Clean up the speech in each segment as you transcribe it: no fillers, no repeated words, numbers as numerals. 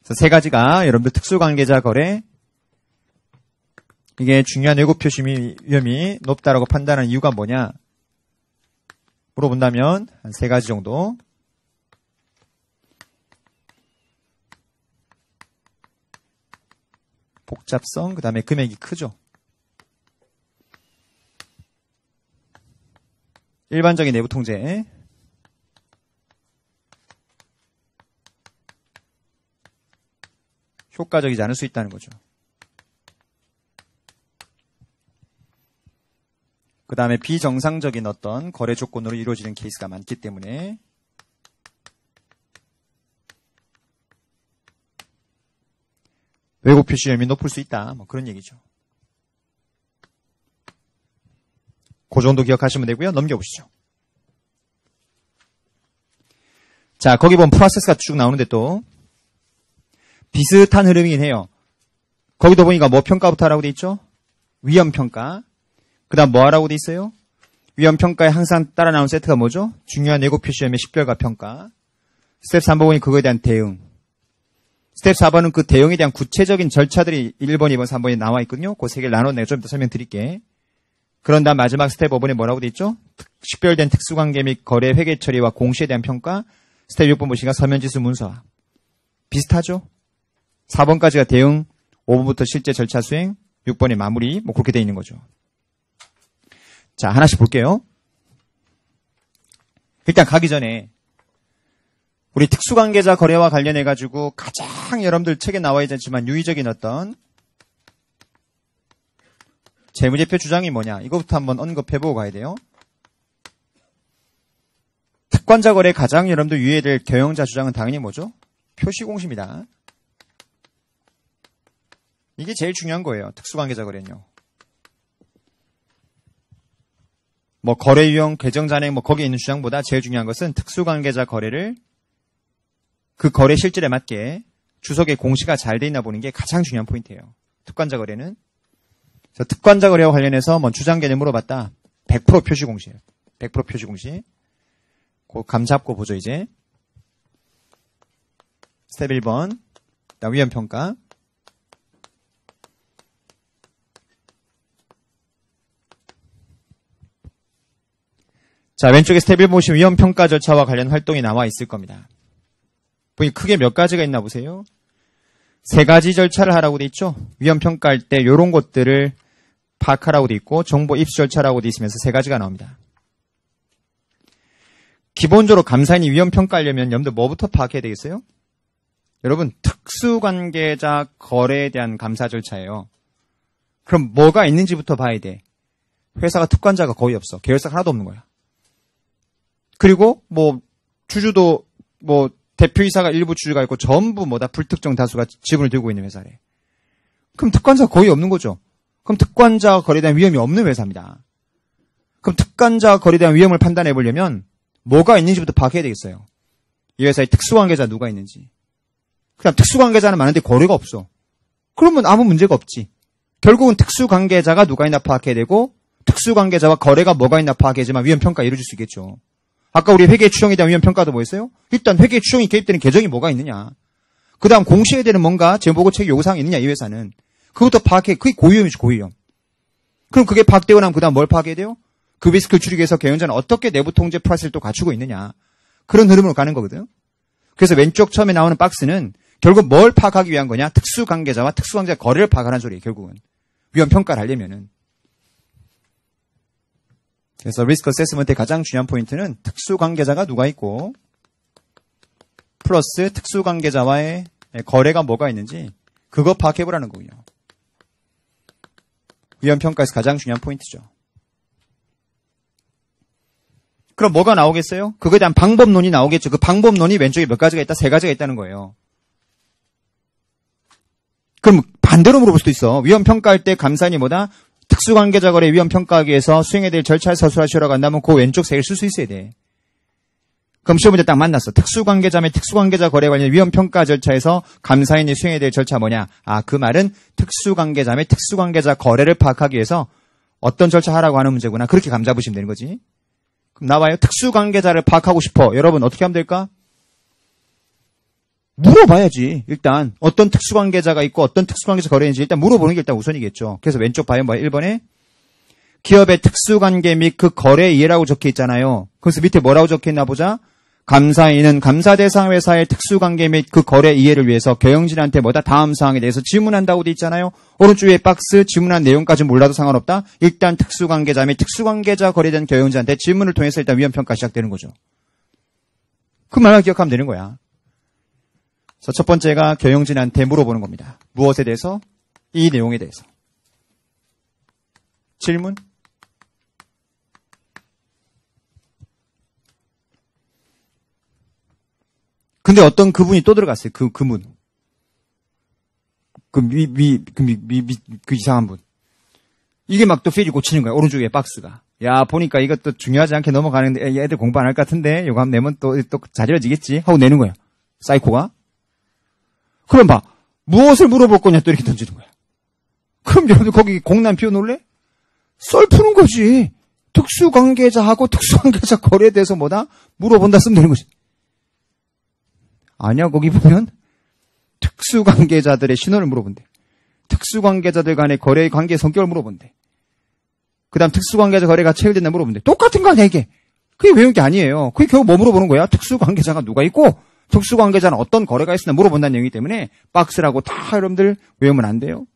그래서 세 가지가 여러분들 특수관계자 거래, 이게 중요한 외국 표시 위험이 높다라고 판단하는 이유가 뭐냐 물어본다면 한 세 가지 정도. 복잡성, 그 다음에 금액이 크죠. 일반적인 내부 통제, 효과적이지 않을 수 있다는 거죠. 그 다음에 비정상적인 어떤 거래 조건으로 이루어지는 케이스가 많기 때문에 왜곡 표시 위험이 높을 수 있다. 뭐 그런 얘기죠. 그 정도 기억하시면 되고요. 넘겨보시죠. 자, 거기 보면 프로세스가 쭉 나오는데 또 비슷한 흐름이긴 해요. 거기도 보니까 뭐 평가부터 하라고 돼 있죠? 위험평가. 그 다음 뭐 하라고 돼 있어요? 위험평가에 항상 따라 나오는 세트가 뭐죠? 중요한 예고 표시점의 식별과 평가. 스텝 3번 보니 그거에 대한 대응. 스텝 4번은 그 대응에 대한 구체적인 절차들이 1번, 2번, 3번에 나와 있거든요. 그 세 개를 나눠 내가 좀 이따 설명드릴게. 그런 다음 마지막 스텝 5번에 뭐라고 돼 있죠? 식별된 특수관계 및 거래 회계 처리와 공시에 대한 평가. 스텝 6번 보시니까 서면지수 문서화. 비슷하죠? 4번까지가 대응, 5번부터 실제 절차 수행, 6번이 마무리, 뭐 그렇게 돼 있는 거죠. 자, 하나씩 볼게요. 일단 가기 전에 우리 특수관계자 거래와 관련해가지고 가장 여러분들 책에 나와 있지 않지만 유의적인 어떤 재무제표 주장이 뭐냐, 이거부터 한번 언급해보고 가야 돼요. 특관자 거래에 가장 여러분들 유의해야 될 경영자 주장은 당연히 뭐죠? 표시공시입니다. 이게 제일 중요한 거예요. 특수관계자 거래는요. 뭐 거래 유형, 계정 잔액 뭐 거기에 있는 주장보다 제일 중요한 것은 특수관계자 거래를 그 거래 실질에 맞게 주석의 공시가 잘 돼 있나 보는 게 가장 중요한 포인트예요. 특관자 거래는. 그래서 특관자 거래와 관련해서 뭐 주장 개념 물어봤다. 100% 표시 공시예요. 100% 표시 공시. 그 감 잡고 보죠 이제. 스텝 1번. 그다음 위험 평가. 자, 왼쪽에 스텝 1 보시면 위험평가 절차와 관련 활동이 나와 있을 겁니다. 보니 크게 몇 가지가 있나 보세요. 세 가지 절차를 하라고 돼 있죠. 위험평가할 때 이런 것들을 파악하라고 돼 있고 정보 입수 절차라고 돼 있으면서 세 가지가 나옵니다. 기본적으로 감사인이 위험평가하려면 여러분들 뭐부터 파악해야 되겠어요? 여러분, 특수관계자 거래에 대한 감사 절차예요. 그럼 뭐가 있는지부터 봐야 돼. 회사가 특관자가 거의 없어. 계열사가 하나도 없는 거야. 그리고 뭐 주주도 뭐 대표이사가 일부 주주가 있고 전부 뭐다 불특정 다수가 지분을 들고 있는 회사래. 그럼 특관자가 거의 없는 거죠. 그럼 특관자 거래에 대한 위험이 없는 회사입니다. 그럼 특관자 거래에 대한 위험을 판단해 보려면 뭐가 있는지부터 파악해야 되겠어요. 이 회사에 특수관계자 누가 있는지. 그냥 특수관계자는 많은데 거래가 없어. 그러면 아무 문제가 없지. 결국은 특수관계자가 누가 있나 파악해야 되고 특수관계자와 거래가 뭐가 있나 파악해야지만 위험평가 이루어질 수 있겠죠. 아까 우리 회계 추정에 대한 위험평가도 뭐였어요? 일단 회계 추정이 개입되는 계정이 뭐가 있느냐. 그 다음 공시해야 되는 뭔가 재무보고책 요구사항이 있느냐, 이 회사는. 그것도 파악해. 그게 고위험이죠, 고위험. 그럼 그게 파악되고 나면 그 다음 뭘 파악해야 돼요? 그 리스크를 줄이기 위해서 경영자는 어떻게 내부 통제 프로세스를 또 갖추고 있느냐. 그런 흐름으로 가는 거거든요. 그래서 왼쪽 처음에 나오는 박스는 결국 뭘 파악하기 위한 거냐? 특수관계자와 특수관계자 거래를 파악하는 소리예요, 결국은. 위험평가를 하려면은. 그래서 리스크 어세스먼트의 가장 중요한 포인트는 특수관계자가 누가 있고 플러스 특수관계자와의 거래가 뭐가 있는지 그거 파악해보라는 거군요. 위험평가에서 가장 중요한 포인트죠. 그럼 뭐가 나오겠어요? 그거에 대한 방법론이 나오겠죠. 그 방법론이 왼쪽에 몇 가지가 있다? 세 가지가 있다는 거예요. 그럼 반대로 물어볼 수도 있어. 위험평가할 때 감사인이 뭐다? 특수관계자 거래 위험평가하기 위해서 수행해야 될 절차를 서술하시라고 한다면 그 왼쪽 세 개를 쓸 수 있어야 돼. 그럼 시험 문제 딱 만났어. 특수관계자 및 특수관계자 거래 관련 위험평가 절차에서 감사인이 수행해야 될 절차 뭐냐? 아, 그 말은 특수관계자 및 특수관계자 거래를 파악하기 위해서 어떤 절차 하라고 하는 문제구나. 그렇게 감 잡으시면 되는 거지. 그럼 나와요. 특수관계자를 파악하고 싶어. 여러분 어떻게 하면 될까? 물어봐야지. 일단 어떤 특수관계자가 있고 어떤 특수관계자 거래인지 일단 물어보는 게 일단 우선이겠죠. 그래서 왼쪽 봐요. 1번에 기업의 특수관계 및 그 거래 이해라고 적혀 있잖아요. 그래서 밑에 뭐라고 적혀 있나 보자. 감사인은 감사 대상 회사의 특수관계 및 그 거래 이해를 위해서 경영진한테 뭐다 다음 사항에 대해서 질문한다고 돼 있잖아요. 오른쪽 위에 박스 질문한 내용까지 몰라도 상관없다. 일단 특수관계자 및 특수관계자 거래된 경영진한테 질문을 통해서 일단 위험평가 시작되는 거죠. 그 말만 기억하면 되는 거야. 그래서 첫 번째가 경영진한테 물어보는 겁니다. 무엇에 대해서? 이 내용에 대해서. 질문? 근데 어떤 그분이 또 들어갔어요. 그분. 그 이상한 분. 이게 막 또 필이 꽂히는 거야. 오른쪽 위에 박스가. 야, 보니까 이것도 중요하지 않게 넘어가는데, 애들 공부 안 할 것 같은데, 이거 하면 내면 또 자리어지겠지? 하고 내는 거야. 사이코가. 그럼 봐. 무엇을 물어볼 거냐 또 이렇게 던지는 거야. 그럼 여러분들 거기 공난 피워놓을래? 썰 푸는 거지. 특수관계자하고 특수관계자 거래에 대해서 뭐다? 물어본다 쓰면 되는 거지. 아니야, 거기 보면 특수관계자들의 신원을 물어본대. 특수관계자들 간의 거래 관계 성격을 물어본대. 그 다음 특수관계자 거래가 체결됐나 물어본대. 똑같은 거 아니야, 이게. 그게 외운 게 아니에요. 그게 결국 뭐 물어보는 거야? 특수관계자가 누가 있고, 특수관계자는 어떤 거래가 있으나 물어본다는 내용이기 때문에 박스라고 다 여러분들 외우면 안 돼요.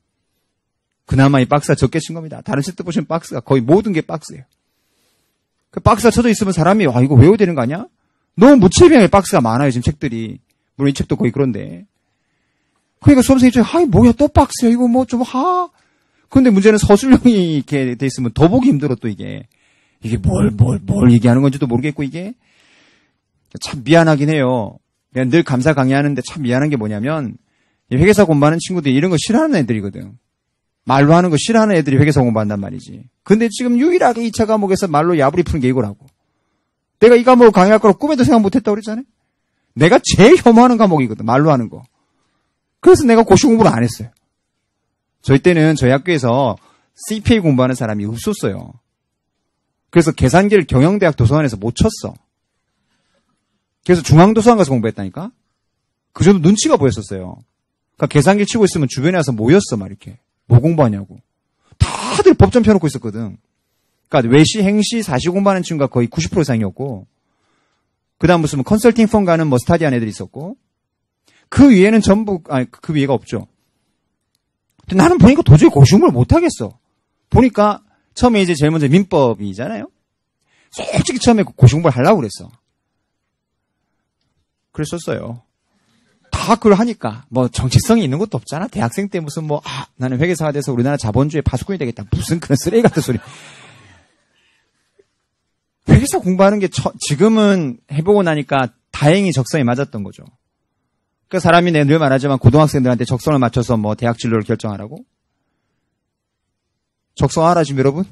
그나마 이 박스가 적게 친 겁니다. 다른 책도 보시면 박스가 거의 모든 게 박스예요. 그 박스가 쳐져 있으면 사람이, 와, 이거 외워야 되는 거 아니야? 너무 무채비하게 박스가 많아요, 지금 책들이. 물론 이 책도 거의 그런데. 그러니까 수험생이 입장에, 아이, 뭐야, 또 박스야, 이거 뭐 좀, 근데 문제는 서술형이 이렇게 돼 있으면 더 보기 힘들어, 또 이게. 이게 뭘 얘기하는 건지도 모르겠고, 이게. 참 미안하긴 해요. 그냥 늘 감사 강의하는데 참 미안한 게 뭐냐면, 회계사 공부하는 친구들이 이런 거 싫어하는 애들이거든. 말로 하는 거 싫어하는 애들이 회계사 공부한단 말이지. 근데 지금 유일하게 2차 과목에서 말로 야부리 푸는 게 이거라고. 내가 이 과목을 강의할 거라고 꿈에도 생각 못 했다고 그랬잖아요. 내가 제일 혐오하는 과목이거든. 말로 하는 거. 그래서 내가 고시 공부를 안 했어요. 저희 때는 저희 학교에서 CPA 공부하는 사람이 없었어요. 그래서 계산기를 경영대학 도서관에서 못 쳤어. 그래서 중앙도서관 가서 공부했다니까? 그 정도 눈치가 보였었어요. 그러니까 계산기를 치고 있으면 주변에 와서 모였어, 막 이렇게. 뭐 공부하냐고. 다들 법전 펴놓고 있었거든. 그러니까 외시, 행시, 사시 공부하는 친구가 거의 90% 이상이었고, 그 다음 무슨 컨설팅 펌 가는 뭐 스타디한 애들이 있었고, 그 위에는 전부, 그 위에가 없죠. 근데 나는 보니까 도저히 고시 공부를 못하겠어. 보니까 처음에 이제 제일 먼저 민법이잖아요. 솔직히 처음에 고시 공부를 하려고 그랬어. 그랬었어요. 다 그걸 하니까 뭐 정체성이 있는 것도 없잖아. 대학생 때 무슨 나는 회계사가 돼서 우리나라 자본주의 파수꾼이 되겠다. 무슨 그런 쓰레기 같은 소리. 회계사 공부하는 게 지금은 해보고 나니까 다행히 적성에 맞았던 거죠. 그러니까 사람이 내가 늘 말하지만 고등학생들한테 적성을 맞춰서 뭐 대학 진로를 결정하라고? 적성하라 지금 여러분?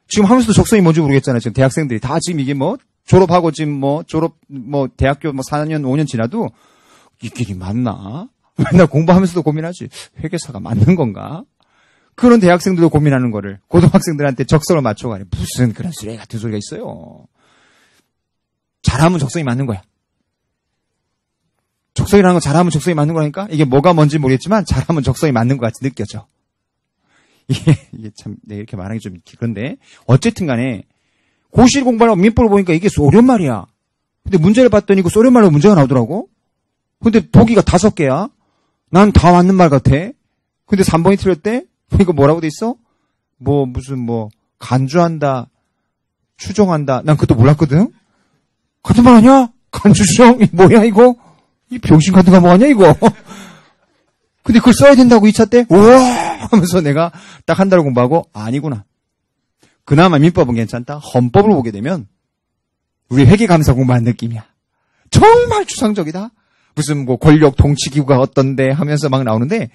지금 하면서도 적성이 뭔지 모르겠잖아요. 지금 대학생들이 다 지금 이게 졸업하고 지금 대학교 4년 5년 지나도 이 길이 맞나? 맨날 공부하면서도 고민하지. 회계사가 맞는 건가? 그런 대학생들도 고민하는 거를 고등학생들한테 적성을 맞춰가니 무슨 그런 쓰레기 같은 소리가 있어요. 잘하면 적성이 맞는 거야. 적성이라는 건 잘하면 적성이 맞는 거라니까? 이게 뭐가 뭔지 모르겠지만 잘하면 적성이 맞는 것 같이 느껴져. 이게 참 이렇게 말하기 좀 그런데 어쨌든 간에 고시 공부하려고 민법을 보니까 이게 소련 말이야. 근데 문제를 봤더니 그 소련 말로 문제가 나오더라고. 근데 보기가 5개야. 난 다 맞는 말 같아. 근데 3번이 틀렸대? 이거 뭐라고 돼 있어? 간주한다, 추정한다. 난 그것도 몰랐거든? 같은 말 아니야? 간주, 추정? 뭐야, 이거? 이 병신 같은 과목 아니야, 이거? 근데 그걸 써야 된다고 2차 때? 우와! 하면서 내가 딱 한 달 공부하고, 아니구나. 그나마 민법은 괜찮다. 헌법을 보게 되면, 우리 회계감사 공부한 느낌이야. 정말 추상적이다. 무슨 권력 통치기구가 어떤데 하면서 막 나오는데,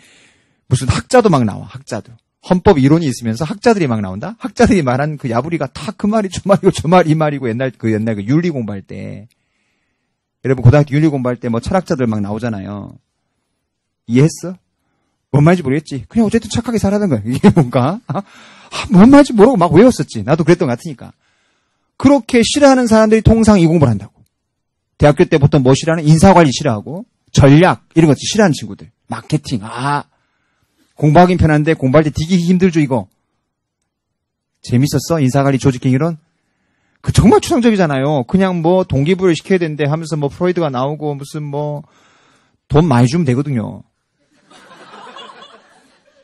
무슨 학자도 막 나와, 학자도. 헌법 이론이 있으면서 학자들이 막 나온다? 학자들이 말한 그 야부리가 다 그 말이 저 말이고 저 말이 이 말이고 옛날 그 윤리 공부할 때. 여러분 고등학교 윤리 공부할 때 철학자들 막 나오잖아요. 이해했어? 뭔 말인지 모르겠지. 그냥 어쨌든 착하게 살아는 거야. 이게 뭔가? 뭔 말인지 모르고 막 외웠었지. 나도 그랬던 것 같으니까. 그렇게 싫어하는 사람들이 통상 이 공부를 한다고. 대학교 때 보통 뭐 싫어하는? 인사관리 싫어하고, 전략 이런 거 싫어하는 친구들. 마케팅. 공부하긴 편한데 공부할 때 되게 힘들죠 이거. 재밌었어? 인사관리 조직행위론? 그 정말 추상적이잖아요. 그냥 뭐 동기부여를 시켜야 되는데 하면서 뭐 프로이드가 나오고 무슨 뭐 돈 많이 주면 되거든요.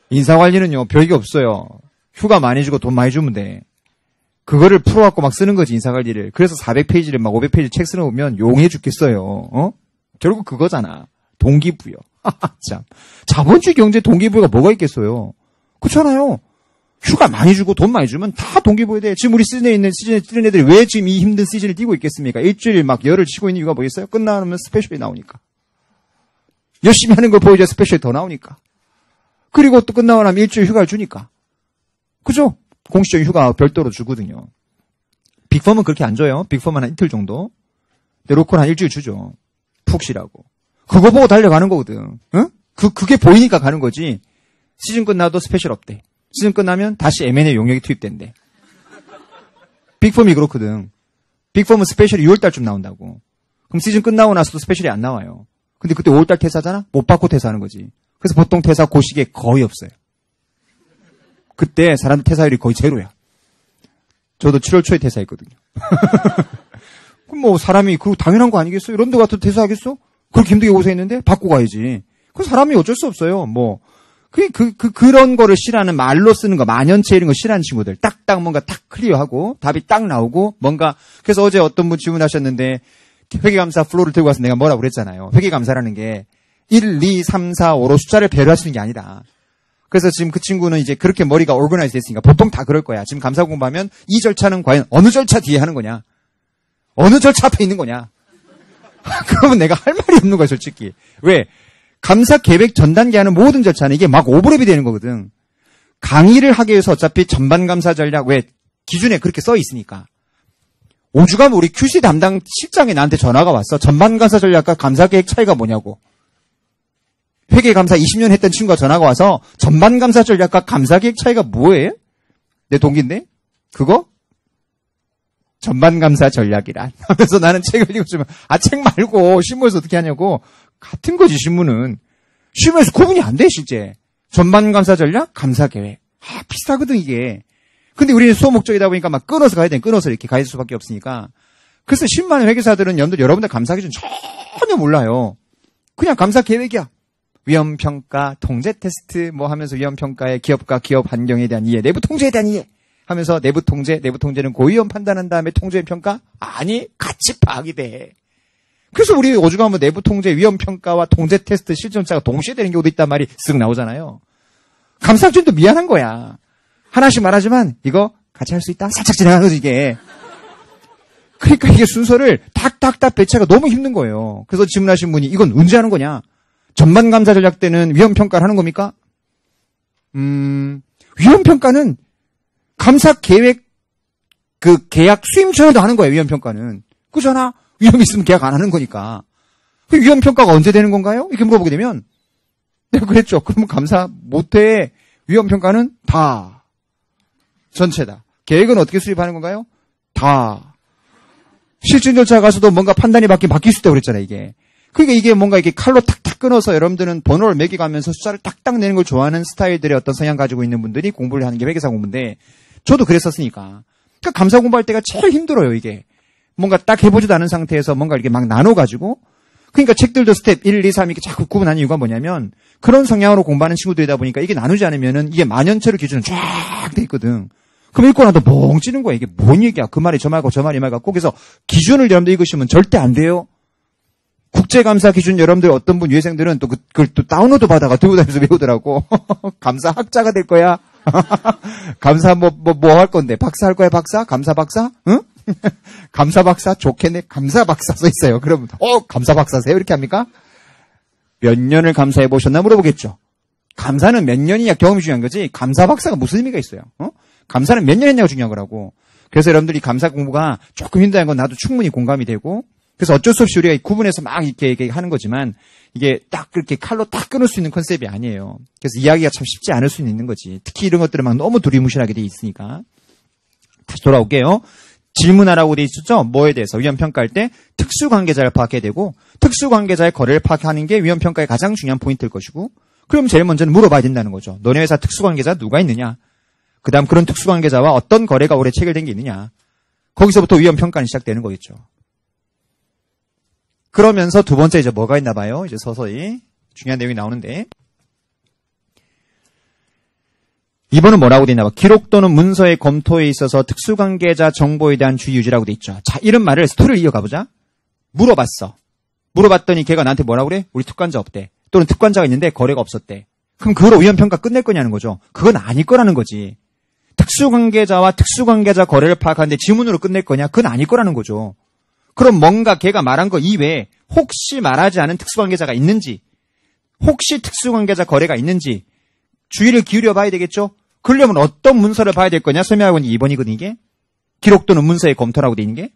인사관리는요 별게 없어요. 휴가 많이 주고 돈 많이 주면 돼. 그거를 풀어갖고 막 쓰는 거지 인사관리를. 그래서 400페이지를 막 500페이지 책 쓰는 거 보면 용해 죽겠어요. 결국 그거잖아. 동기부여. 참. 자본주의 경제 동기부여가 뭐가 있겠어요. 그렇잖아요. 휴가 많이 주고 돈 많이 주면 다 동기부여 돼. 지금 우리 시즌에 뛰는 애들이 왜 지금 이 힘든 시즌을 뛰고 있겠습니까? 일주일 막 열을 치고 있는 이유가 뭐겠어요? 끝나면 스페셜이 나오니까. 열심히 하는 걸 보여줘야 스페셜이 더 나오니까. 그리고 또 끝나고 나면 일주일 휴가를 주니까. 그죠? 공식적인 휴가 별도로 주거든요. 빅펌은 그렇게 안 줘요. 빅펌은 한 이틀 정도. 근데 로컬 한 일주일 주죠. 푹 쉬라고. 그거 보고 달려가는 거거든. 응? 그게 보이니까 가는 거지. 시즌 끝나도 스페셜 없대. 시즌 끝나면 다시 M&A 용역이 투입된대. 빅펌이 그렇거든. 빅펌은 스페셜이 6월달쯤 나온다고. 그럼 시즌 끝나고 나서도 스페셜이 안 나와요. 근데 그때 5월달 퇴사잖아? 못 받고 퇴사하는 거지. 그래서 보통 퇴사 그 시기에 거의 없어요. 그때 사람들 퇴사율이 거의 제로야. 저도 7월 초에 퇴사했거든요. 그럼 뭐 사람이 그거 당연한 거 아니겠어요? 런던 같은 퇴사하겠어? 그렇게 힘들게 고생했는데 받고 가야지. 그 사람이 어쩔 수 없어요. 뭐 그런 거를 싫어하는 말로 쓰는 거, 만연체 이런 거 싫어하는 친구들. 딱딱 뭔가 딱 클리어하고 답이 딱 나오고 뭔가. 그래서 어제 어떤 분 질문하셨는데 회계감사 플로우를 들고 와서 내가 뭐라고 그랬잖아요. 회계감사라는 게 1, 2, 3, 4, 5로 숫자를 배려하시는 게 아니다. 그래서 지금 그 친구는 이제 그렇게 머리가 오르가나이즈 됐으니까 보통 다 그럴 거야. 지금 감사 공부하면 이 절차는 과연 어느 절차 뒤에 하는 거냐? 어느 절차 앞에 있는 거냐? 그러면 내가 할 말이 없는 거야, 솔직히. 왜? 감사 계획 전 단계 하는 모든 절차는 이게 막 오버랩이 되는 거거든. 강의를 하기 위해서 어차피 전반 감사 전략, 왜? 기준에 그렇게 써 있으니까. 5주 가면 우리 QC 담당 실장이 나한테 전화가 왔어. 전반 감사 전략과 감사 계획 차이가 뭐냐고. 회계 감사 20년 했던 친구가 전화가 와서 전반 감사 전략과 감사 계획 차이가 뭐예요? 내 동기인데? 그거? 전반 감사 전략이란. 하면서 나는 책을 읽어주면 책 말고 신문에서 어떻게 하냐고. 같은 거지 신문은. 신문에서 구분이 안 돼 실제. 전반 감사 전략, 감사 계획. 비슷하거든 이게. 근데 우리는 수업 목적이다 보니까 막 끊어서 가야 돼. 끊어서 이렇게 가야 될 수밖에 없으니까. 그래서 10만 회계사들은 여러분들 감사 기준 전혀 몰라요. 그냥 감사 계획이야. 위험평가, 통제 테스트 뭐 하면서 위험평가의 기업과 기업 환경에 대한 이해, 내부 통제에 대한 이해 하면서 내부 통제는 고위험 판단한 다음에 통제 평가? 아니, 같이 파악이 돼. 그래서 우리 오죽 하면 내부 통제, 위험평가와 통제 테스트 실전차가 동시에 되는 경우도 있단 말이 쓱 나오잖아요. 감사 기준도 미안한 거야. 하나씩 말하지만 이거 같이 할 수 있다? 살짝 진행하는 거지 이게. 그러니까 이게 순서를 탁탁탁 배치가 너무 힘든 거예요. 그래서 질문하신 분이 이건 언제 하는 거냐? 전반 감사 전략 때는 위험평가를 하는 겁니까? 위험평가는 감사 계획, 계약 수임 전에도 하는 거예요, 위험평가는. 그잖아? 위험 있으면 계약 안 하는 거니까. 그 위험평가가 언제 되는 건가요? 이렇게 물어보게 되면, 내가 그랬죠. 그러면 감사 못해. 위험평가는 다. 전체다. 계획은 어떻게 수립하는 건가요? 다. 실증 절차 가서도 뭔가 판단이 바뀔 수 있다고 그랬잖아요, 이게. 그러니까 이게 뭔가 이렇게 칼로 탁탁 끊어서 여러분들은 번호를 매겨가면서 숫자를 딱딱 내는 걸 좋아하는 스타일들의 어떤 성향 가지고 있는 분들이 공부를 하는 게 회계사 공부인데, 저도 그랬었으니까. 그러니까 감사 공부할 때가 제일 힘들어요, 이게. 뭔가 딱 해보지도 않은 상태에서 뭔가 이렇게 막 나눠가지고. 그러니까 책들도 스텝 1, 2, 3 이렇게 자꾸 구분하는 이유가 뭐냐면, 그런 성향으로 공부하는 친구들이다 보니까 이게 나누지 않으면은 이게 만연체로 기준은 쫙 돼 있거든. 그럼 읽고 나도 멍 찌는 거야. 이게 뭔 얘기야. 그 말이 저 말고 저 말이 말 같고. 그래서 기준을 여러분들 읽으시면 절대 안 돼요. 국제감사 기준 여러분들 어떤 분 유해생들은 또 그걸 또 다운로드 받아가 들고 다니면서 외우더라고. 감사 학자가 될 거야. 감사 뭐 할 건데. 박사 할 거야, 박사? 감사 박사? 응? 감사 박사? 좋겠네. 감사 박사 써 있어요. 그러면, 감사 박사세요? 이렇게 합니까? 몇 년을 감사해 보셨나 물어보겠죠. 감사는 몇 년이냐 경험이 중요한 거지. 감사 박사가 무슨 의미가 있어요? 감사는 몇 년 했냐가 중요한 거라고. 그래서 여러분들이 감사 공부가 조금 힘들다는 건 나도 충분히 공감이 되고, 그래서 어쩔 수 없이 우리가 구분해서 막 이렇게 하는 거지만, 이게 딱 그렇게 칼로 딱 끊을 수 있는 컨셉이 아니에요. 그래서 이야기가 참 쉽지 않을 수는 있는 거지. 특히 이런 것들은 막 너무 두리뭉실하게 돼 있으니까. 다시 돌아올게요. 질문하라고 돼 있었죠? 뭐에 대해서? 위험평가할 때 특수관계자를 파악해야 되고 특수관계자의 거래를 파악하는 게 위험평가의 가장 중요한 포인트일 것이고 그럼 제일 먼저는 물어봐야 된다는 거죠. 너네 회사 특수관계자 누가 있느냐? 그 다음 그런 특수관계자와 어떤 거래가 올해 체결된 게 있느냐? 거기서부터 위험평가는 시작되는 거겠죠. 그러면서 두 번째 이제 뭐가 있나 봐요. 이제 서서히 중요한 내용이 나오는데 이번은 뭐라고 돼 있나 봐. 기록 또는 문서의 검토에 있어서 특수관계자 정보에 대한 주의 유지라고 돼 있죠. 자, 이런 말을 스토리를 이어가 보자. 물어봤어. 물어봤더니 걔가 나한테 뭐라고 그래? 우리 특관자 없대. 또는 특관자가 있는데 거래가 없었대. 그럼 그걸로 위험평가 끝낼 거냐는 거죠. 그건 아닐 거라는 거지. 특수관계자와 특수관계자 거래를 파악하는데 지문으로 끝낼 거냐? 그건 아닐 거라는 거죠. 그럼 뭔가 걔가 말한 거 이외에 혹시 말하지 않은 특수관계자가 있는지 혹시 특수관계자 거래가 있는지 주의를 기울여 봐야 되겠죠? 그러려면 어떤 문서를 봐야 될 거냐? 설명하고 있는 2번이거든 이게. 기록 또는 문서의 검토라고 돼 있는 게.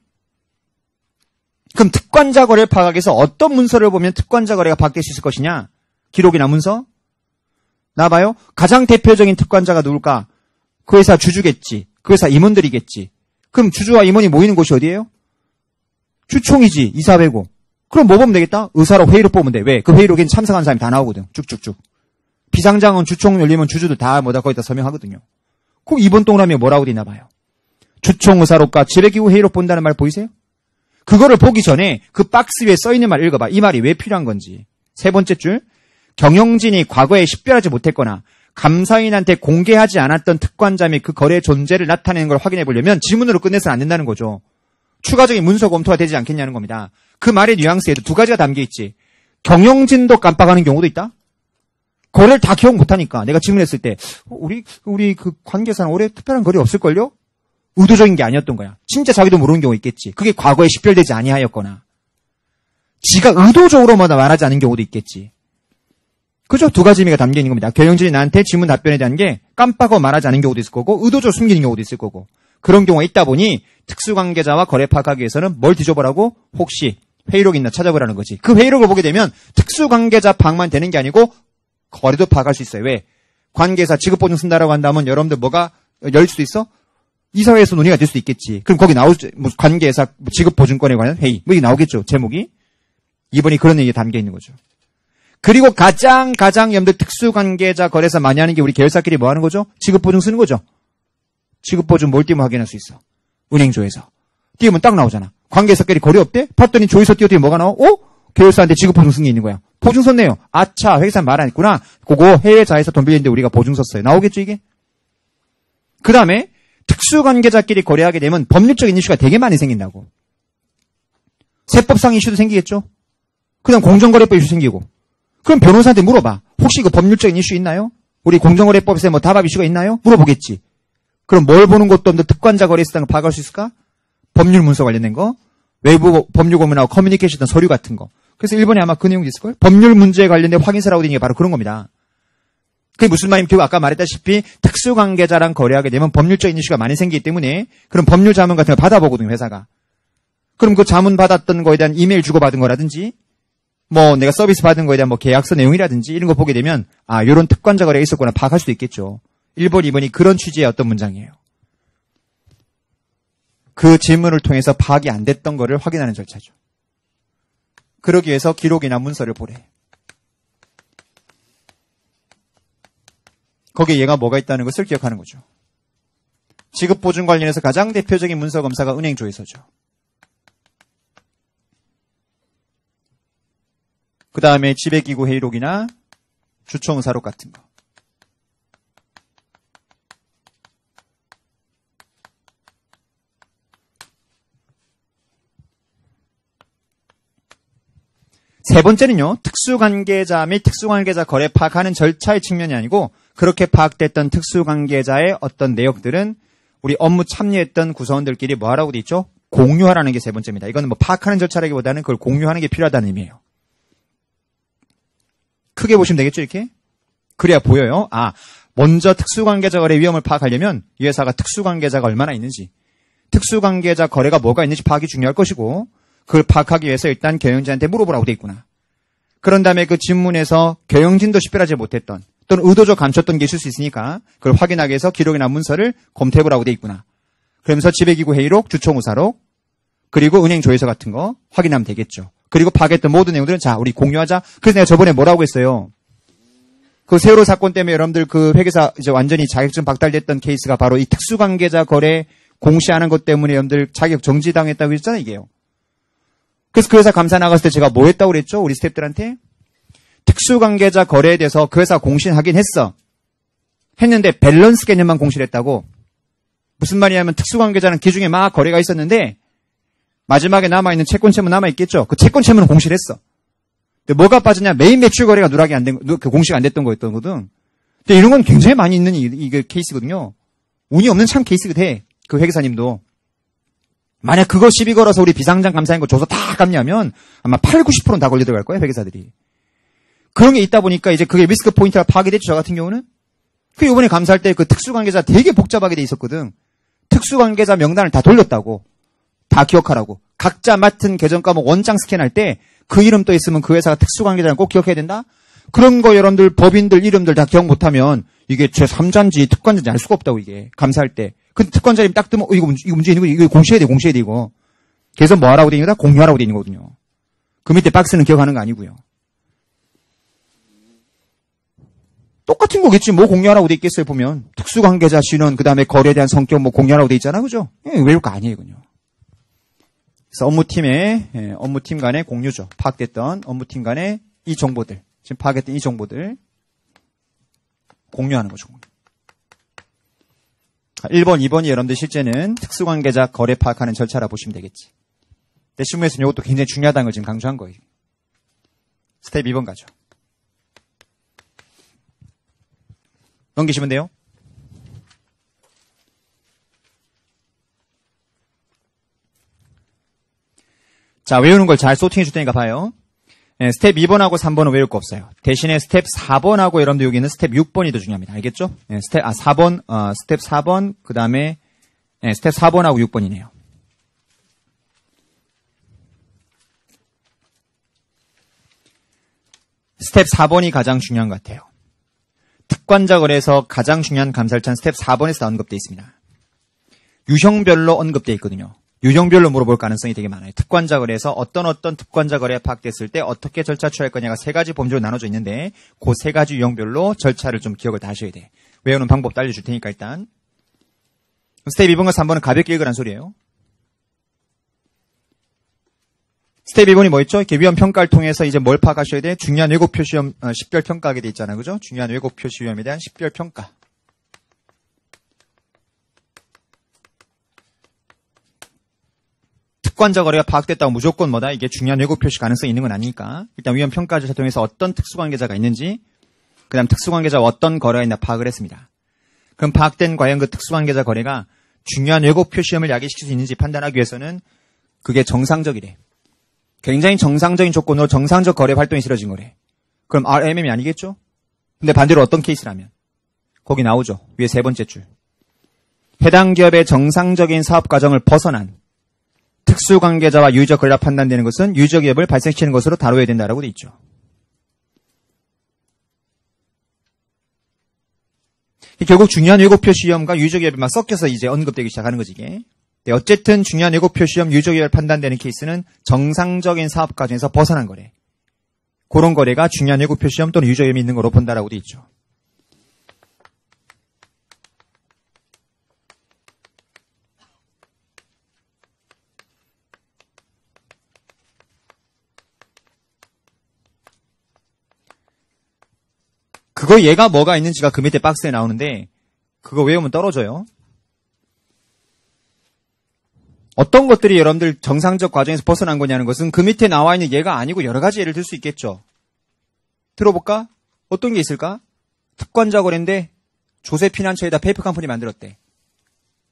그럼 특관자 거래를 파악하기 위해서 어떤 문서를 보면 특관자 거래가 파악될 수 있을 것이냐? 기록이나 문서? 나와봐요. 가장 대표적인 특관자가 누굴까? 그 회사 주주겠지. 그 회사 임원들이겠지. 그럼 주주와 임원이 모이는 곳이 어디예요? 주총이지. 이사회고. 그럼 뭐 보면 되겠다? 의사로 회의록 보면 돼. 왜? 그 회의록엔 참석한 사람이 다 나오거든. 쭉쭉쭉. 비상장은 주총 열리면 주주들 다 뭐다 거기다 서명하거든요. 그럼 이번 동그라미에 뭐라고 되나 봐요. 주총 의사록과 지배기구 회의록 본다는 말 보이세요? 그거를 보기 전에 그 박스 위에 써있는 말 읽어봐. 이 말이 왜 필요한 건지. 세 번째 줄. 경영진이 과거에 식별하지 못했거나 감사인한테 공개하지 않았던 특관자 및 그 거래의 존재를 나타내는 걸 확인해 보려면 지문으로 끝내서는 안 된다는 거죠. 추가적인 문서 검토가 되지 않겠냐는 겁니다. 그 말의 뉘앙스에도 두 가지가 담겨 있지. 경영진도 깜빡하는 경우도 있다. 거래를 다 기억 못하니까 내가 질문했을 때 우리 그 관계사는 올해 특별한 거래 없을걸요? 의도적인 게 아니었던 거야. 진짜 자기도 모르는 경우 있겠지. 그게 과거에 식별되지 아니하였거나 지가 의도적으로만 말하지 않은 경우도 있겠지. 그죠? 두 가지 의미가 담겨 있는 겁니다. 경영진이 나한테 질문 답변에 대한 게 깜빡하고 말하지 않은 경우도 있을 거고 의도적으로 숨기는 경우도 있을 거고 그런 경우가 있다 보니 특수관계자와 거래 파악하기 위해서는 뭘 뒤져보라고? 혹시 회의록 있나 찾아보라는 거지. 그 회의록을 보게 되면 특수관계자 파악만 되는 게 아니고 거래도 파악할 수 있어요. 왜? 관계사 지급보증 쓴다라고 한다면 여러분들 뭐가 열릴 수도 있어? 이사회에서 논의가 될 수도 있겠지. 그럼 거기 뭐 관계사 지급보증권에 관한 회의 뭐 이게 나오겠죠. 제목이. 이번이 그런 얘기가 담겨 있는 거죠. 그리고 가장 여러분들 특수관계자 거래사 많이 하는 게 우리 계열사끼리 뭐 하는 거죠? 지급보증 쓰는 거죠. 지급보증 뭘 띄우면 확인할 수 있어. 은행조에서. 띄우면 딱 나오잖아. 관계사끼리 거래 없대? 봤더니 조에서 띄웠더니 뭐가 나와? 계열사한테 지급보증 쓴 게 있는 거야. 보증 썼네요. 아차, 회사 말 안 했구나. 그거 해외자에서 돈 빌리는데 우리가 보증 썼어요. 나오겠죠, 이게? 그 다음에 특수관계자끼리 거래하게 되면 법률적인 이슈가 되게 많이 생긴다고. 세법상 이슈도 생기겠죠? 그 다음 공정거래법 이슈 생기고. 그럼 변호사한테 물어봐. 혹시 그 법률적인 이슈 있나요? 우리 공정거래법에서 뭐 답합 이슈가 있나요? 물어보겠지. 그럼 뭘 보는 것도 없는데 특관자 거래에 있었다는 걸 파악할 수 있을까? 법률 문서 관련된 거, 외부 법률 고문하고 커뮤니케이션 서류 같은 거. 그래서 일본에 아마 그 내용도 있을걸? 법률 문제에 관련된 확인서라고 되는 게 바로 그런 겁니다. 그게 무슨 말이냐면 결국 아까 말했다시피 특수관계자랑 거래하게 되면 법률적인 이슈가 많이 생기기 때문에 그런 법률 자문 같은 걸 받아보거든요, 회사가. 그럼 그 자문 받았던 거에 대한 이메일 주고받은 거라든지 뭐 내가 서비스 받은 거에 대한 뭐 계약서 내용이라든지 이런 거 보게 되면 아, 요런 특관자 거래가 있었구나 파악할 수도 있겠죠. 1번, 2번이 그런 취지의 어떤 문장이에요. 그 질문을 통해서 파악이 안 됐던 거를 확인하는 절차죠. 그러기 위해서 기록이나 문서를 보래. 거기에 얘가 뭐가 있다는 것을 기억하는 거죠. 지급보증 관련해서 가장 대표적인 문서 검사가 은행조회서죠. 그 다음에 지배기구 회의록이나 주총의사록 같은 거. 세 번째는요, 특수관계자 및 특수관계자 거래 파악하는 절차의 측면이 아니고 그렇게 파악됐던 특수관계자의 어떤 내역들은 우리 업무 참여했던 구성원들끼리 뭐 하라고 돼 있죠? 공유하라는 게 세 번째입니다. 이거는 뭐 파악하는 절차라기보다는 그걸 공유하는 게 필요하다는 의미예요. 크게 보시면 되겠죠, 이렇게? 그래야 보여요. 아, 먼저 특수관계자 거래 위험을 파악하려면 이 회사가 특수관계자가 얼마나 있는지, 특수관계자 거래가 뭐가 있는지 파악이 중요할 것이고 그걸 파악하기 위해서 일단 경영진한테 물어보라고 돼 있구나. 그런 다음에 그 질문에서 경영진도 식별하지 못했던 또는 의도적 감췄던 게 있을 수 있으니까 그걸 확인하기 위해서 기록이나 문서를 검토해보라고 돼 있구나. 그러면서 지배기구 회의록, 주총무사록, 그리고 은행 조회서 같은 거 확인하면 되겠죠. 그리고 파악했던 모든 내용들은 자, 우리 공유하자. 그래서 내가 저번에 뭐라고 했어요? 그 세월호 사건 때문에 여러분들 그 회계사 이제 완전히 자격증 박탈됐던 케이스가 바로 이 특수관계자 거래 공시하는 것 때문에 여러분들 자격 정지당했다고 했잖아요, 이게요. 그래서 그 회사 감사 나갔을 때 제가 뭐 했다고 그랬죠? 우리 스태프들한테? 특수관계자 거래에 대해서 그 회사 공시하긴 했어. 했는데 밸런스 개념만 공시를 했다고. 무슨 말이냐면 특수관계자는 기중에 막 거래가 있었는데 마지막에 남아있는 채권채무 남아있겠죠? 그 채권채무는 공시를 했어. 근데 뭐가 빠졌냐? 메인 매출 거래가 누락이 안 된, 그 공시가 안 됐던 거였거든. 근데 이런 건 굉장히 많이 있는 이게 케이스거든요. 운이 없는 참 케이스가 돼. 그 회계사님도. 만약 그거 시비 걸어서 우리 비상장 감사인 거 줘서 다 갚냐면 아마 80~90%는 다 걸려 들어갈 거예요, 회계사들이. 그런 게 있다 보니까 이제 그게 리스크 포인트가 파악이 됐죠, 저 같은 경우는. 그 이번에 감사할 때 그 특수관계자 되게 복잡하게 돼 있었거든. 특수관계자 명단을 다 돌렸다고. 다 기억하라고. 각자 맡은 계정 과목 원장 스캔할 때 그 이름 떠 있으면 그 회사가 특수관계자를 꼭 기억해야 된다? 그런 거 여러분들 법인들 이름들 다 기억 못하면 이게 제3자인지 특관자인지 알 수가 없다고 이게. 감사할 때. 근데 특관자 이름 딱 뜨면 이거 문제 있는 거 이거 공시해야 돼 이거. 그래서 뭐 하라고 돼 있는 거다? 공유하라고 돼 있는 거거든요. 그 밑에 박스는 기억하는 거 아니고요. 똑같은 거겠지. 뭐 공유하라고 돼 있겠어요, 보면. 특수관계자 신원, 그 다음에 거래에 대한 성격 뭐 공유하라고 돼 있잖아, 그죠? 외울 거 아니에요, 이건요. 그래서 업무팀 간의 공유죠. 파악됐던 업무팀 간의 이 정보들. 지금 파악했던 이 정보들. 공유하는 거죠. 1번, 2번이 여러분들 실제는 특수관계자 거래 파악하는 절차라 보시면 되겠지. 근데 실무에서는 이것도 굉장히 중요하다는 걸 지금 강조한 거예요. 스텝 2번 가죠. 넘기시면 돼요. 자, 외우는 걸 잘 소팅해 줄 테니까 봐요. 네, 스텝 2번하고 3번은 외울 거 없어요. 대신에 스텝 4번하고 여러분들 여기 있는 스텝 6번이 더 중요합니다. 알겠죠? 네, 스텝 4번, 그 다음에, 네, 스텝 4번하고 6번이네요. 스텝 4번이 가장 중요한 것 같아요. 특관자 거래에서 가장 중요한 감사절차는 스텝 4번에서 언급되어 있습니다. 유형별로 언급되어 있거든요. 유형별로 물어볼 가능성이 되게 많아요. 특관자 거래에서 어떤 특관자 거래가 파악됐을 때 어떻게 절차 취할 거냐가 세 가지 범주로 나눠져 있는데 그 세 가지 유형별로 절차를 좀 기억을 다 하셔야 돼. 외우는 방법도 알려줄 테니까 일단. 스텝 2번과 3번은 가볍게 읽으란 소리예요. 스텝 2번이 뭐였죠? 이렇게 위험 평가를 통해서 이제 뭘 파악하셔야 돼? 중요한 왜곡 표시위험, 식별 평가하게 돼 있잖아요. 그죠? 중요한 왜곡 표시위험에 대한 식별 평가. 특관자 거래가 파악됐다고 무조건 뭐다? 이게 중요한 왜곡 표시 가능성이 있는 건 아니니까. 일단 위험 평가 절차 통해서 어떤 특수관계자가 있는지, 그 다음 특수관계자와 어떤 거래가 있나 파악을 했습니다. 그럼 파악된 과연 그 특수관계자 거래가 중요한 왜곡 표시위험을 야기시킬 수 있는지 판단하기 위해서는 그게 정상적이래. 굉장히 정상적인 조건으로 정상적 거래 활동이 이루어진 거래. 그럼 RMM이 아니겠죠? 근데 반대로 어떤 케이스라면? 거기 나오죠. 위에 세 번째 줄. 해당 기업의 정상적인 사업 과정을 벗어난 특수관계자와 유의적 거래가 판단되는 것은 유의적 기업을 발생시키는 것으로 다뤄야 된다라고 돼 있죠. 결국 중요한 왜곡 표시 위험과 유의적 기업이 막 섞여서 이제 언급되기 시작하는 거지 이게. 네, 어쨌든 중요한 왜곡 표시 위험, 유의적 기업을 판단되는 케이스는 정상적인 사업 과정에서 벗어난 거래. 그런 거래가 중요한 왜곡 표시 위험 또는 유의적 기업이 있는 거로 본다라고 돼 있죠. 그거 얘가 뭐가 있는지가 그 밑에 박스에 나오는데 그거 외우면 떨어져요. 어떤 것들이 여러분들 정상적 과정에서 벗어난 거냐는 것은 그 밑에 나와 있는 얘가 아니고 여러 가지 예를 들 수 있겠죠. 들어볼까? 어떤 게 있을까? 특관자 거래인데 조세피난처에다 페이퍼 컴퍼니 만들었대.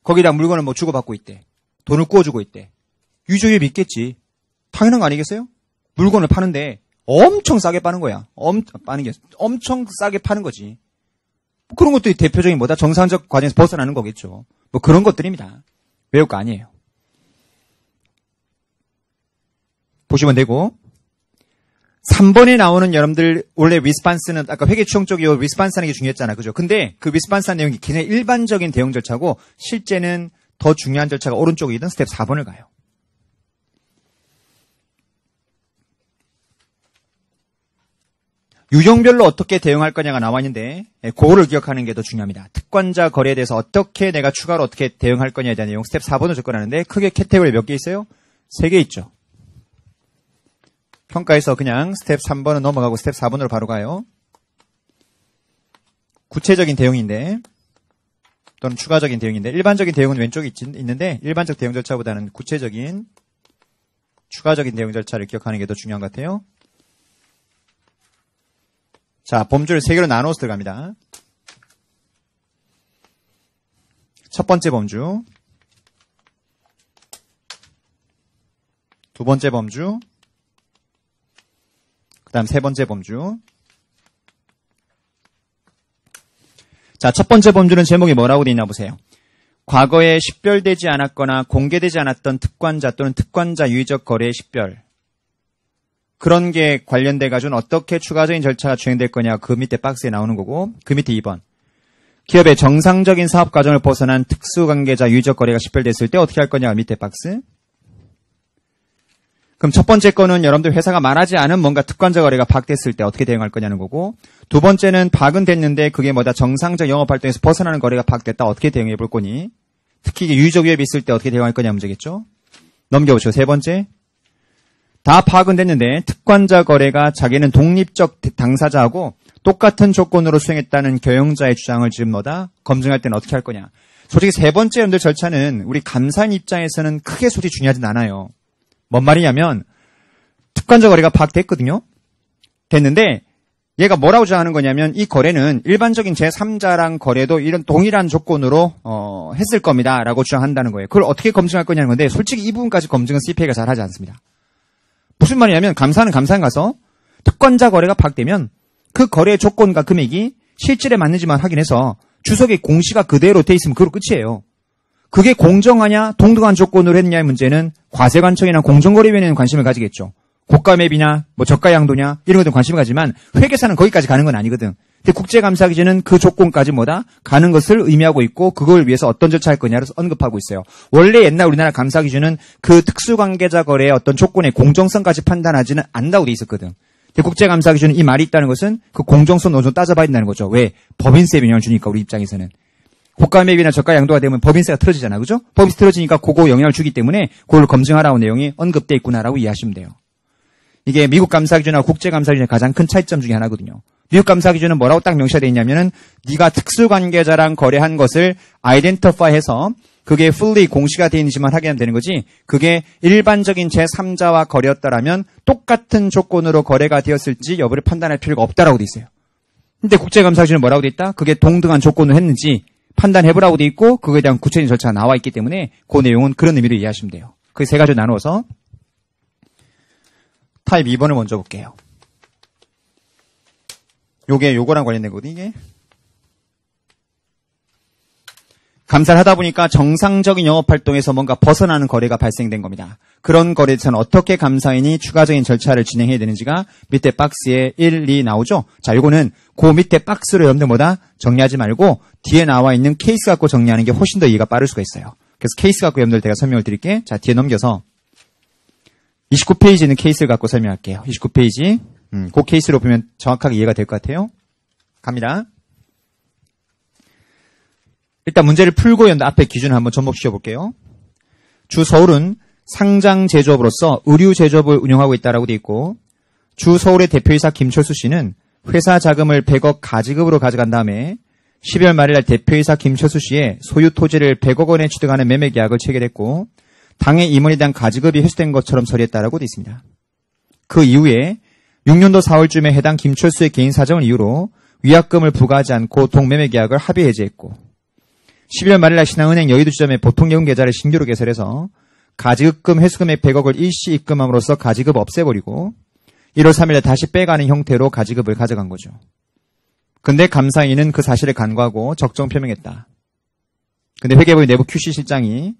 거기다 물건을 뭐 주고받고 있대. 돈을 구워주고 있대. 유저기업이 있겠지. 당연한 거 아니겠어요? 물건을 파는데 엄청 싸게 파는 거야. 엄청 싸게 파는 거지. 그런 것들이 대표적인 뭐다? 정상적 과정에서 벗어나는 거겠죠. 뭐 그런 것들입니다. 외울 거 아니에요. 보시면 되고 3번에 나오는 여러분들 원래 리스판스는 아까 회계 추정 쪽이 리스판스 하는 게 중요했잖아. 그죠? 근데 그 리스판스 하는 내용이 굉장히 일반적인 대응 절차고 실제는 더 중요한 절차가 오른쪽이든 스텝 4번을 가요. 유형별로 어떻게 대응할 거냐가 나와 있는데 그거를 기억하는 게 더 중요합니다. 특권자 거래에 대해서 어떻게 내가 추가로 어떻게 대응할 거냐에 대한 내용 스텝 4번을 접근하는데 크게 캐테고리 몇 개 있어요? 3개 있죠. 평가에서 그냥 스텝 3번은 넘어가고 스텝 4번으로 바로 가요. 구체적인 대응인데 또는 추가적인 대응인데 일반적인 대응은 왼쪽에 있는데 일반적 대응 절차보다는 구체적인 추가적인 대응 절차를 기억하는 게 더 중요한 것 같아요. 자, 범주를 3개로 나눠서 들어갑니다. 첫 번째 범주, 두 번째 범주, 그 다음 세 번째 범주. 자, 첫 번째 범주는 제목이 뭐라고 되어 있나 보세요. 과거에 식별되지 않았거나 공개되지 않았던 특권자 또는 특권자 유의적 거래의 식별. 그런 게 관련돼 가지고는 어떻게 추가적인 절차가 진행될 거냐 그 밑에 박스에 나오는 거고 그 밑에 2번. 기업의 정상적인 사업 과정을 벗어난 특수관계자 유의적 거래가 식별됐을 때 어떻게 할 거냐 밑에 박스. 그럼 첫 번째 거는 여러분들 회사가 말하지 않은 뭔가 특권자 거래가 파악됐을 때 어떻게 대응할 거냐는 거고 두 번째는 파악은 됐는데 그게 뭐다 정상적 영업활동에서 벗어나는 거래가 파악됐다 어떻게 대응해 볼 거니 특히 이게 유의적 위협이 있을 때 어떻게 대응할 거냐 문제겠죠. 넘겨보시고 세 번째. 다 파악은 됐는데 특권자 거래가 자기는 독립적 당사자하고 똑같은 조건으로 수행했다는 경영자의 주장을 지금 너다 검증할 때는 어떻게 할 거냐. 솔직히 세 번째 여러분들 절차는 우리 감사인 입장에서는 크게 솔직히 중요하진 않아요. 뭔 말이냐면 특권자 거래가 파악됐거든요. 됐는데 얘가 뭐라고 주장하는 거냐면 이 거래는 일반적인 제3자랑 거래도 이런 동일한 조건으로 했을 겁니다 라고 주장한다는 거예요. 그걸 어떻게 검증할 거냐는 건데 솔직히 이 부분까지 검증은 CPA가 잘 하지 않습니다. 무슨 말이냐면 감사는 감사인 가서 특권자 거래가 파악되면 그 거래의 조건과 금액이 실질에 맞는지만 확인해서 주석에 공시가 그대로 돼 있으면 그걸로 끝이에요. 그게 공정하냐 동등한 조건으로 했냐의 문제는 과세관청이나 공정거래위원회는 관심을 가지겠죠. 고가 맵이냐 뭐 저가 양도냐 이런 것도 관심을 가지만 회계사는 거기까지 가는 건 아니거든. 근데 국제감사기준은 그 조건까지 뭐다? 가는 것을 의미하고 있고 그걸 위해서 어떤 절차할 거냐를 언급하고 있어요. 원래 옛날 우리나라 감사기준은 그 특수관계자 거래의 어떤 조건의 공정성까지 판단하지는 않는다고 돼 있었거든. 근데 국제감사기준은 이 말이 있다는 것은 그 공정성 논조 따져봐야 된다는 거죠. 왜? 법인세에 영향을 주니까 우리 입장에서는. 고가 맵이나 저가 양도가 되면 법인세가 틀어지잖아. 그죠? 법인세 틀어지니까 그거 영향을 주기 때문에 그걸 검증하라고 내용이 언급돼 있구나라고 이해하시면 돼요. 이게 미국 감사기준하고 국제감사기준의 가장 큰 차이점 중에 하나거든요. 미국 감사기준은 뭐라고 딱 명시가 되어 있냐면은 네가 특수관계자랑 거래한 것을 아이덴티파이해서 그게 fully 공시가 되어 있는지만 확인하면 되는 거지 그게 일반적인 제3자와 거래였다라면 똑같은 조건으로 거래가 되었을지 여부를 판단할 필요가 없다라고 돼 있어요. 근데 국제감사기준은 뭐라고 돼 있다? 그게 동등한 조건으로 했는지 판단해보라고 돼 있고 그거에 대한 구체적인 절차가 나와 있기 때문에 그 내용은 그런 의미로 이해하시면 돼요. 그 세 가지로 나누어서 타입 2번을 먼저 볼게요. 요거랑 관련된 거거든요, 이게. 감사를 하다 보니까 정상적인 영업활동에서 뭔가 벗어나는 거래가 발생된 겁니다. 그런 거래에서는 어떻게 감사인이 추가적인 절차를 진행해야 되는지가 밑에 박스에 1, 2 나오죠? 자, 요거는 그 밑에 박스로 여러분들 뭐다? 정리하지 말고 뒤에 나와 있는 케이스 갖고 정리하는 게 훨씬 더 이해가 빠를 수가 있어요. 그래서 케이스 갖고 여러분들 제가 설명을 드릴게. 자, 뒤에 넘겨서 29페이지는 케이스를 갖고 설명할게요. 29페이지. 그 케이스로 보면 정확하게 이해가 될 것 같아요. 갑니다. 일단 문제를 풀고 앞에 기준을 한번 접목시켜 볼게요. 주 서울은 상장 제조업으로서 의류 제조업을 운영하고 있다라고 돼 있고 주 서울의 대표이사 김철수 씨는 회사 자금을 100억 가지급으로 가져간 다음에 12월 말일 대표이사 김철수 씨의 소유 토지를 100억 원에 취득하는 매매 계약을 체결했고 당의 임원에 대한 가지급이 회수된 것처럼 처리했다라고 되어 있습니다. 그 이후에 6년도 4월쯤에 해당 김철수의 개인 사정을 이유로 위약금을 부과하지 않고 동매매 계약을 합의 해지했고 12월 말일 신한은행 여의도 지점에 보통예금 계좌를 신규로 개설해서 가지급금 회수금액 100억을 일시 입금함으로써 가지급 없애버리고 1월 3일에 다시 빼가는 형태로 가지급을 가져간 거죠. 근데 감사인은 그 사실을 간과하고 적정 표명했다. 근데 회계부의 내부 QC 실장이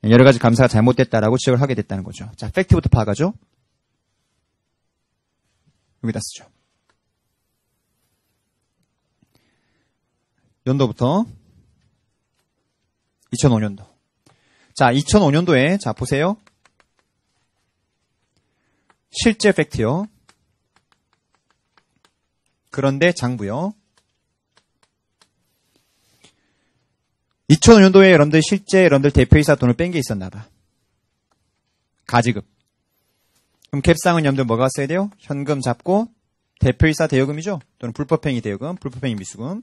여러 가지 감사가 잘못됐다라고 지적을 하게 됐다는 거죠. 자, 팩트부터 파악하죠. 여기다 쓰죠. 연도부터 2005년도. 자, 2005년도에, 자, 보세요. 실제 팩트요. 그런데 장부요. 2005년도에 여러분들 실제 여러분들 대표이사 돈을 뺀 게 있었나 봐. 가지급. 그럼 갭상은 여러분들 뭐가 써야 돼요? 현금 잡고 대표이사 대여금이죠. 또는 불법행위 대여금, 불법행위 미수금.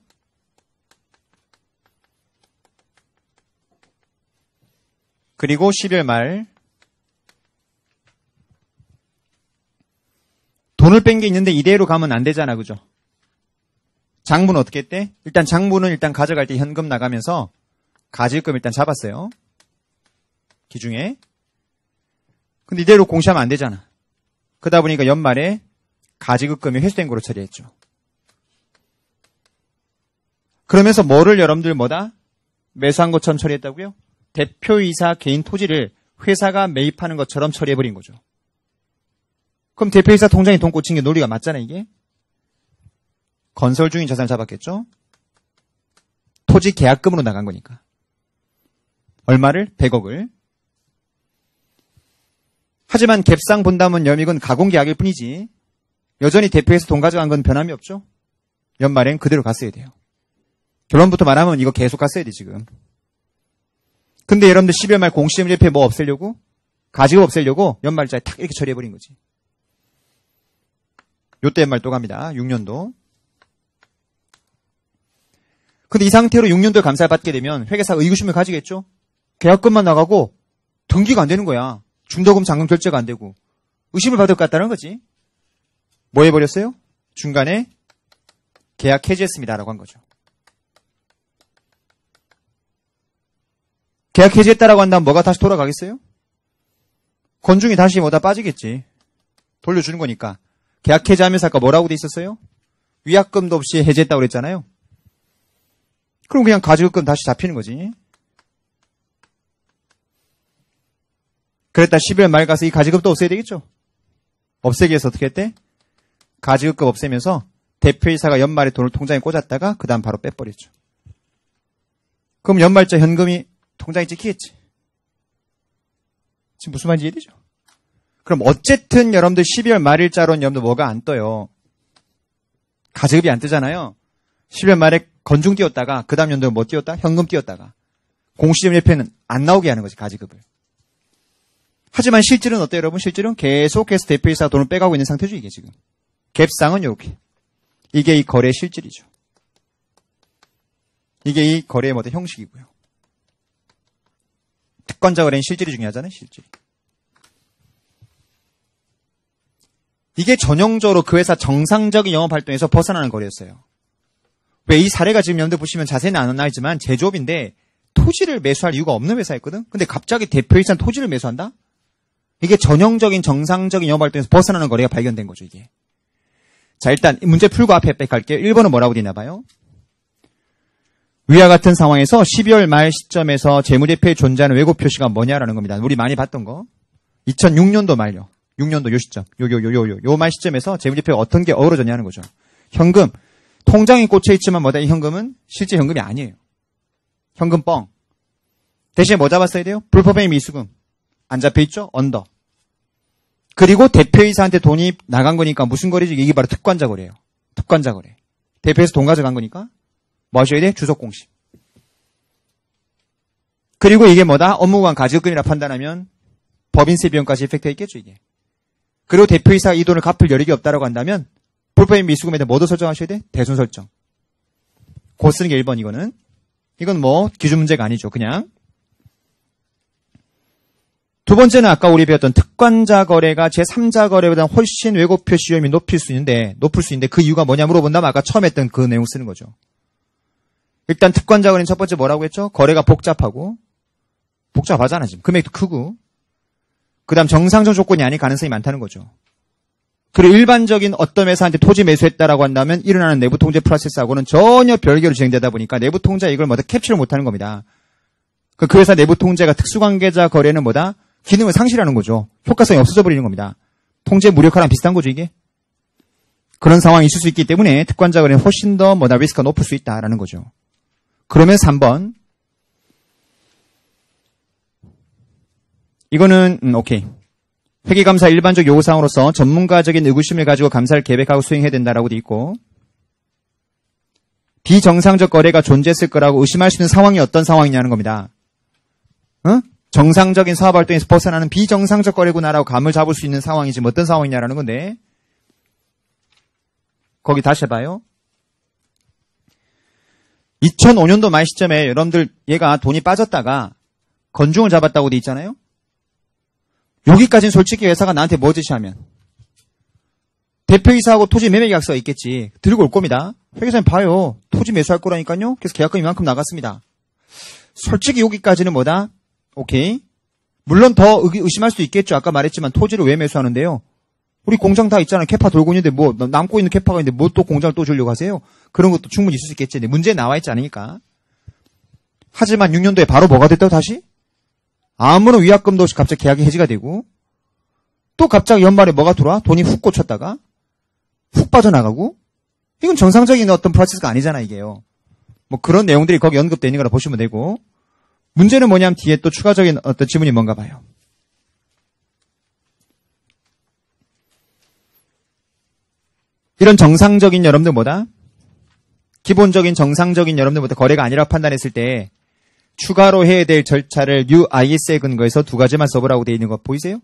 그리고 12월 말 돈을 뺀 게 있는데 이대로 가면 안 되잖아. 그죠? 장부는 어떻게 했대? 일단 장부는 일단 가져갈 때 현금 나가면서 가지금 일단 잡았어요. 기중에. 근데 이대로 공시하면 안 되잖아. 그러다 보니까 연말에 가지급금이 회수된 거로 처리했죠. 그러면서 뭐를 여러분들 뭐다? 매수한 것처럼 처리했다고요? 대표이사 개인 토지를 회사가 매입하는 것처럼 처리해버린 거죠. 그럼 대표이사 통장에 돈 꽂힌 게 논리가 맞잖아, 이게. 건설 중인 자산을 잡았겠죠? 토지 계약금으로 나간 거니까. 얼마를? 100억을. 하지만 갭상 본담은 염익은 가공계약일 뿐이지 여전히 대표에서 돈 가져간 건 변함이 없죠. 연말엔 그대로 갔어야 돼요. 결론부터 말하면 이거 계속 갔어야 돼 지금. 근데 여러분들 12월 말 공시지불협회 뭐 없애려고? 가지고 없애려고 연말짜리 탁 이렇게 처리해버린 거지. 요때 연말 또 갑니다. 6년도. 근데 이 상태로 6년도에 감사를 받게 되면 회계사가 의구심을 가지겠죠? 계약금만 나가고 등기가 안 되는 거야. 중도금 잔금 결제가 안 되고 의심을 받을 것 같다는 거지. 뭐 해버렸어요? 중간에 계약 해지했습니다라고 한 거죠. 계약 해지했다라고 한다면 뭐가 다시 돌아가겠어요? 건중이 다시 뭐다 빠지겠지. 돌려주는 거니까. 계약 해지하면서 아까 뭐라고 돼 있었어요? 위약금도 없이 해지했다고 그랬잖아요. 그럼 그냥 가지급금 다시 잡히는 거지. 그랬다 12월 말 가서 이 가지급도 없애야 되겠죠. 없애기 위해서 어떻게 했대? 가지급금 없애면서 대표이사가 연말에 돈을 통장에 꽂았다가 그 다음 바로 빼버렸죠. 그럼 연말자 현금이 통장에 찍히겠지. 지금 무슨 말인지 이해되죠? 그럼 어쨌든 여러분들 12월 말일자로는 여러분들 뭐가 안 떠요. 가지급이 안 뜨잖아요. 12월 말에 건중 띄웠다가 그 다음 연도에 뭐 띄웠다? 현금 띄웠다가 공시지불협회는 안 나오게 하는 거지 가지급을. 하지만 실질은 어때요 여러분? 실질은 계속해서 대표이사가 돈을 빼가고 있는 상태죠 이게 지금. 갭상은 이렇게. 이게 이 거래의 실질이죠. 이게 이 거래의 모든 형식이고요. 특권자 거래는 실질이 중요하잖아요. 실질. 이게 전형적으로 그 회사 정상적인 영업활동에서 벗어나는 거래였어요. 왜 이 사례가 지금 여러분들 보시면 자세히는 안 나지만 제조업인데 토지를 매수할 이유가 없는 회사였거든. 근데 갑자기 대표이사는 토지를 매수한다? 이게 전형적인 정상적인 영업활동에서 벗어나는 거래가 발견된 거죠 이게. 자 일단 문제 풀고 앞에 갈게요. 1번은 뭐라고 되나 봐요. 위와 같은 상황에서 12월 말 시점에서 재무제표에 존재하는 왜곡 표시가 뭐냐라는 겁니다. 우리 많이 봤던 거. 2006년도 말요. 6년도 요 시점. 요 말 시점에서 재무제표가 어떤 게 어우러졌냐는 거죠. 현금. 통장에 꽂혀있지만 뭐다 이 현금은 실제 현금이 아니에요. 현금 뻥. 대신에 뭐 잡았어야 돼요? 불법행위 미수금. 안 잡혀있죠? 언더. 그리고 대표이사한테 돈이 나간 거니까 무슨 거래지? 이게 바로 특권자 거래예요. 특권자 거래. 대표에서 돈 가져간 거니까 뭐 하셔야 돼? 주석 공시. 그리고 이게 뭐다? 업무관 가지급금이라 판단하면 법인세 비용까지 이펙트가 있겠죠 이게. 그리고 대표이사가 이 돈을 갚을 여력이 없다라고 한다면 불법행위 미수금에 대해 뭐도 설정하셔야 돼? 대손 설정. 곧 쓰는 게 1번 이거는. 이건 뭐 기준 문제가 아니죠. 그냥. 두 번째는 아까 우리 배웠던 특권자 거래가 제3자 거래보다 훨씬 왜곡 표시 위험이 높을 수 있는데 그 이유가 뭐냐 물어본다면 아까 처음 했던 그 내용 쓰는 거죠. 일단 특권자 거래는 첫 번째 뭐라고 했죠? 거래가 복잡하잖아 지금. 금액도 크고. 그 다음 정상적 조건이 아닐 가능성이 많다는 거죠. 그리고 일반적인 어떤 회사한테 토지 매수했다라고 한다면 일어나는 내부 통제 프로세스하고는 전혀 별개로 진행되다 보니까 내부 통제 이걸 뭐다 캡처를 못하는 겁니다. 그 회사 내부 통제가 특수관계자 거래는 뭐다? 기능을 상실하는 거죠. 효과성이 없어져 버리는 겁니다. 통제 무력화랑 비슷한 거죠 이게. 그런 상황이 있을 수 있기 때문에 특권자 거래는 훨씬 더 뭐다 리스크가 높을 수 있다라는 거죠. 그러면 3번 이거는 오케이. 회계감사 일반적 요구사항으로서 전문가적인 의구심을 가지고 감사를 계획하고 수행해야 된다라고 돼 있고, 비정상적 거래가 존재했을 거라고 의심할 수 있는 상황이 어떤 상황이냐는 겁니다. 정상적인 사업활동에서 벗어나는 비정상적 거래구나라고 감을 잡을 수 있는 상황이 지금 어떤 상황이냐라는 건데, 거기 다시 해봐요. 2005년도 말 시점에 여러분들 얘가 돈이 빠졌다가 건중을 잡았다고 돼 있잖아요. 여기까지는 솔직히 회사가 나한테 뭐 지시하면 대표이사하고 토지 매매 계약서가 있겠지. 들고 올 겁니다. 회계사님 봐요. 토지 매수할 거라니까요. 그래서 계약금 이만큼 나갔습니다. 솔직히 여기까지는 뭐다? 오케이. 물론 더 의심할 수도 있겠죠. 아까 말했지만 토지를 왜 매수하는데요? 우리 공장 다 있잖아요. 캐파 돌고 있는데 뭐 남고 있는 캐파가 있는데 뭐 또 공장을 또 주려고 하세요? 그런 것도 충분히 있을 수 있겠지. 근데 문제 나와 있지 않으니까. 하지만 6년도에 바로 뭐가 됐다고 다시? 아무런 위약금도 없이 갑자기 계약이 해지가 되고, 또 갑자기 연말에 뭐가 들어와? 돈이 훅 꽂혔다가 훅 빠져나가고. 이건 정상적인 어떤 프로세스가 아니잖아, 이게요. 뭐 그런 내용들이 거기 언급되어 있는 거라 보시면 되고, 문제는 뭐냐면 뒤에 또 추가적인 어떤 지문이 뭔가 봐요. 이런 정상적인 여러분들 뭐다? 기본적인 정상적인 여러분들보다 거래가 아니라고 판단했을 때 추가로 해야 될 절차를 New IS에 근거해서 두 가지만 써보라고 되어 있는 거 보이세요?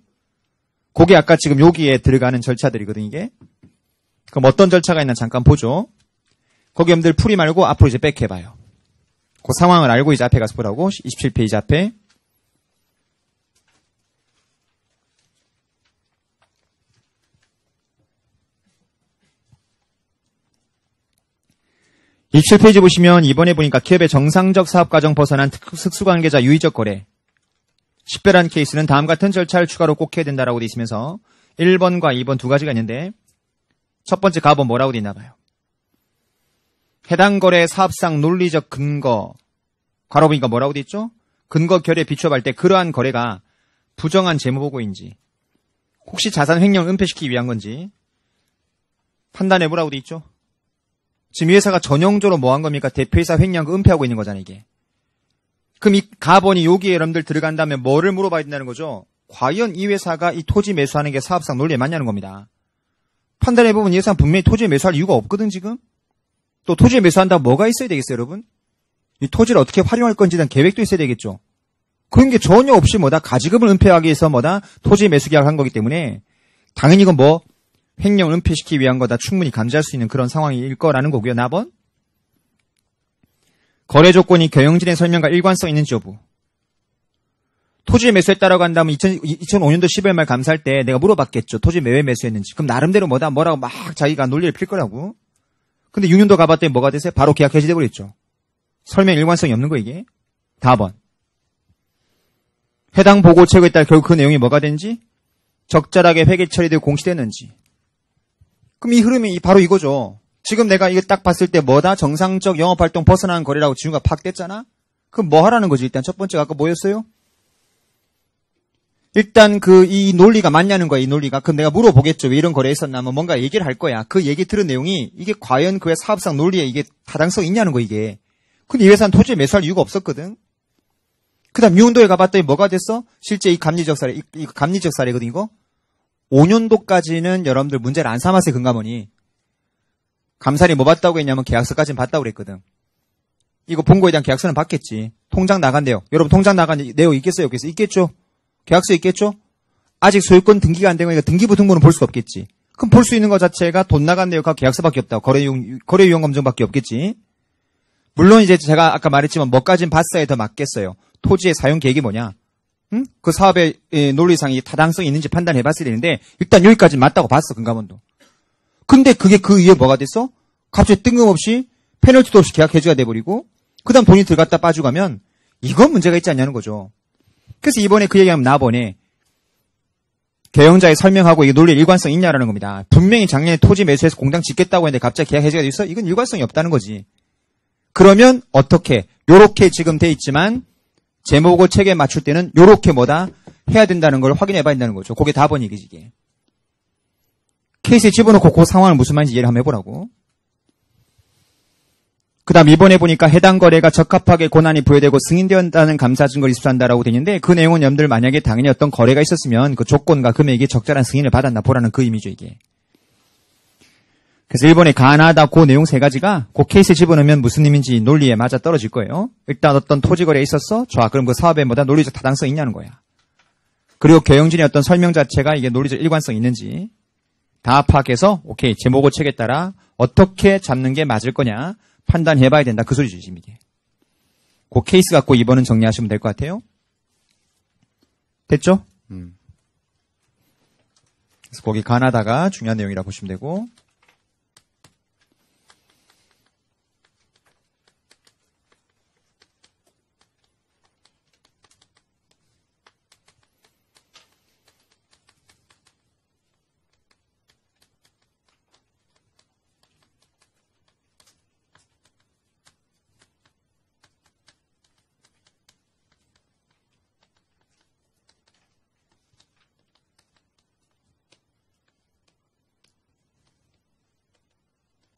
그게 아까 지금 여기에 들어가는 절차들이거든, 이게. 그럼 어떤 절차가 있나 잠깐 보죠. 거기 여러분들 풀이 말고 앞으로 이제 백 해봐요. 그 상황을 알고 이제 앞에 가서 보라고. 27페이지 앞에. 이 27페이지 보시면 이번에 보니까 기업의 정상적 사업과정 벗어난 특수관계자 유의적 거래. 식별한 케이스는 다음 같은 절차를 추가로 꼭 해야 된다라고 돼 있으면서 1번과 2번 두 가지가 있는데 첫 번째 가본 뭐라고 돼 있나 봐요. 해당 거래 사업상 논리적 근거. 괄호 보니까 뭐라고 돼 있죠? 근거 결의에 비추어볼 때 그러한 거래가 부정한 재무보고인지 혹시 자산 횡령을 은폐시키기 위한 건지 판단해보라고 돼 있죠? 지금 이 회사가 전형적으로 뭐 한 겁니까? 대표이사 횡령한 거 은폐하고 있는 거잖아요, 이게. 그럼 이 가본이 여기에 여러분들 들어간다면 뭐를 물어봐야 된다는 거죠? 과연 이 회사가 이 토지 매수하는 게 사업상 논리에 맞냐는 겁니다. 판단해보면 이 회사는 분명히 토지에 매수할 이유가 없거든, 지금? 또 토지에 매수한다고 뭐가 있어야 되겠어요, 여러분? 이 토지를 어떻게 활용할 건지에 대한 계획도 있어야 되겠죠. 그런 게 전혀 없이 뭐다? 가지급을 은폐하기 위해서 뭐다? 토지 매수 계약을 한 거기 때문에 당연히 이건 뭐 횡령을 은폐시키기 위한 거다 충분히 감지할 수 있는 그런 상황일 거라는 거고요. 나번 거래 조건이 경영진의 설명과 일관성 있는지 여부. 토지 매수했다라고 한다면 2005년도 12월 말 감사할 때 내가 물어봤겠죠. 토지 왜 매수했는지. 그럼 나름대로 뭐라고 막 자기가 논리를 필 거라고. 근데 6년도 가봤더니 뭐가 됐어요? 바로 계약 해지돼 버렸죠. 설명 일관성이 없는 거 이게. 4번. 해당 보고 체고에 따라 결국 그 내용이 뭐가 된지 적절하게 회계 처리되고 공시됐는지. 그럼 이 흐름이 바로 이거죠. 지금 내가 이거 딱 봤을 때 뭐다? 정상적 영업활동 벗어나는 거래라고 지금가 파악됐잖아? 그럼 뭐 하라는 거지? 일단 첫 번째가 아까 뭐였어요? 일단 이 논리가 맞냐는 거야, 이 논리가. 그럼 내가 물어보겠죠. 왜 이런 거래 했었나? 뭐 뭔가 얘기를 할 거야. 그 얘기 들은 내용이 이게 과연 그의 사업상 논리에 이게 타당성이 있냐는 거, 이게. 근데 이 회사는 토지에 매수할 이유가 없었거든? 그 다음 유은도에 가봤더니 뭐가 됐어? 실제 이 감리적 사례거든, 이거? 5년도까지는 여러분들 문제를 안 삼았어요, 금감원이. 감사리 뭐 봤다고 했냐면 계약서까지는 봤다고 그랬거든. 이거 본 거에 대한 계약서는 봤겠지. 통장 나간대요. 여러분 통장 나간 내용 있겠어요? 없겠어요? 있겠죠? 계약서 있겠죠? 아직 소유권 등기가 안 된 거니까 등기부 등본은 볼 수 없겠지. 그럼 볼 수 있는 것 자체가 돈 나간 내용과 계약서밖에 없다고. 거래 유형 검증밖에 없겠지. 물론 이제 제가 아까 말했지만 뭐까진 봤어야 더 맞겠어요. 토지의 사용 계획이 뭐냐? 응? 그 사업의 논리상이 타당성이 있는지 판단해 봤어야 되는데 일단 여기까지 맞다고 봤어, 금감원도. 근데 그게 그 이후에 뭐가 됐어? 갑자기 뜬금없이 페널티도 없이 계약 해지가 돼버리고 그 다음 돈이 들어갔다 빠져가면 이건 문제가 있지 않냐는 거죠. 그래서 이번에 그 얘기하면 나번에 경영자에 설명하고 이게 논리 일관성 있냐라는 겁니다. 분명히 작년에 토지 매수해서 공장 짓겠다고 했는데 갑자기 계약 해지가 돼 있어? 이건 일관성이 없다는 거지. 그러면 어떻게? 요렇게 지금 돼 있지만 재무보고 체계에 맞출 때는 요렇게 뭐다? 해야 된다는 걸 확인해 봐야 된다는 거죠. 그게 답은 얘기지, 이게. 케이스에 집어넣고 그 상황을 무슨 말인지 이해를 한번 해보라고. 그 다음 이번에 보니까 해당 거래가 적합하게 권한이 부여되고 승인되었다는 감사 증거를 입수한다라고 되어 있는데 그 내용은 여러분들 만약에 당연히 어떤 거래가 있었으면 그 조건과 금액이 적절한 승인을 받았나 보라는 그 의미죠, 이게. 그래서 일본의 가나다 그 내용 세 가지가 그 케이스에 집어넣으면 무슨 의미인지 논리에 맞아 떨어질 거예요. 일단 어떤 토지 거래가 있었어? 좋아. 그럼 그 사업에 뭐다 논리적 타당성이 있냐는 거야. 그리고 경영진의 어떤 설명 자체가 이게 논리적 일관성이 있는지 다 파악해서 오케이 제목의 책에 따라 어떻게 잡는 게 맞을 거냐 판단해봐야 된다. 그 소리죠, 지금 이게. 그 케이스 갖고 이번은 정리하시면 될 것 같아요. 됐죠? 그래서 거기 가나다가 중요한 내용이라 보시면 되고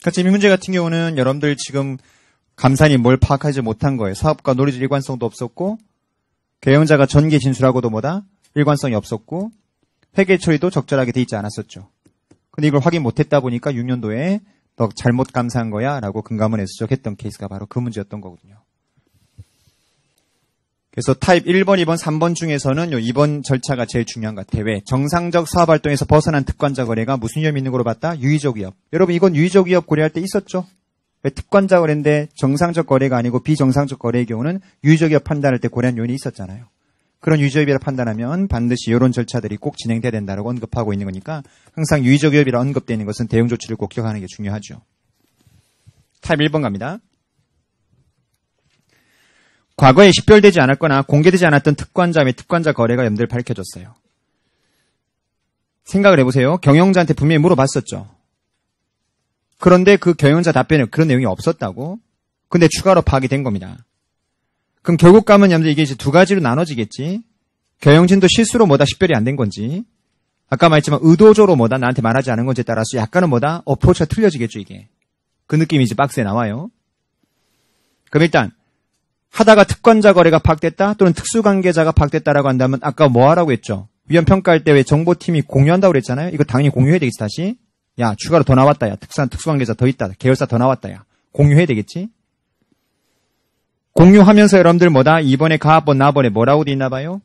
그러니까 지금 이 문제 같은 경우는 여러분들 지금 감사인이 뭘 파악하지 못한 거예요. 사업과 논리적 일관성도 없었고 경영자가 전개 진술하고도 뭐다? 일관성이 없었고 회계 처리도 적절하게 돼 있지 않았었죠. 근데 이걸 확인 못했다 보니까 6년도에 너 잘못 감사한 거야 라고 금감원에서 지적했던 케이스가 바로 그 문제였던 거거든요. 그래서 타입 1번, 2번, 3번 중에서는 요 2번 절차가 제일 중요한 것 같아요. 왜? 정상적 사업활동에서 벗어난 특권자 거래가 무슨 위험이 있는 걸로 봤다? 유의적 위협. 여러분 이건 유의적 위협 고려할 때 있었죠? 왜? 특권자 거래인데 정상적 거래가 아니고 비정상적 거래의 경우는 유의적 위협 판단할 때 고려한 요인이 있었잖아요. 그런 유의적 위협을 판단하면 반드시 이런 절차들이 꼭 진행돼야 된다고 언급하고 있는 거니까 항상 유의적 위협이라 언급되어 있는 것은 대응 조치를 꼭 기억하는 게 중요하죠. 타입 1번 갑니다. 과거에 식별되지 않았거나 공개되지 않았던 특권자 및 특권자 거래가 여러분들 밝혀졌어요. 생각을 해보세요. 경영자한테 분명히 물어봤었죠. 그런데 그 경영자 답변에 그런 내용이 없었다고? 근데 추가로 파악이 된 겁니다. 그럼 결국 가면 여러분들 이게 이제 두 가지로 나눠지겠지. 경영진도 실수로 뭐다 식별이 안 된 건지 아까 말했지만 의도적으로 뭐다 나한테 말하지 않은 건지에 따라서 약간은 뭐다 어프로치가 틀려지겠죠 이게. 그 느낌이 이제 박스에 나와요. 그럼 일단 하다가 특권자 거래가 파악됐다 또는 특수관계자가 파악됐다라고 한다면 아까 뭐 하라고 했죠? 위험 평가할 때 왜 정보팀이 공유한다고 그랬잖아요. 이거 당연히 공유해야 되겠지 다시. 야 추가로 더 나왔다. 야 특수관계자 더 있다. 계열사 더 나왔다. 야 공유해야 되겠지. 공유하면서 여러분들 뭐다? 이번에 가합번 나번에 뭐라고 돼 있나 봐요?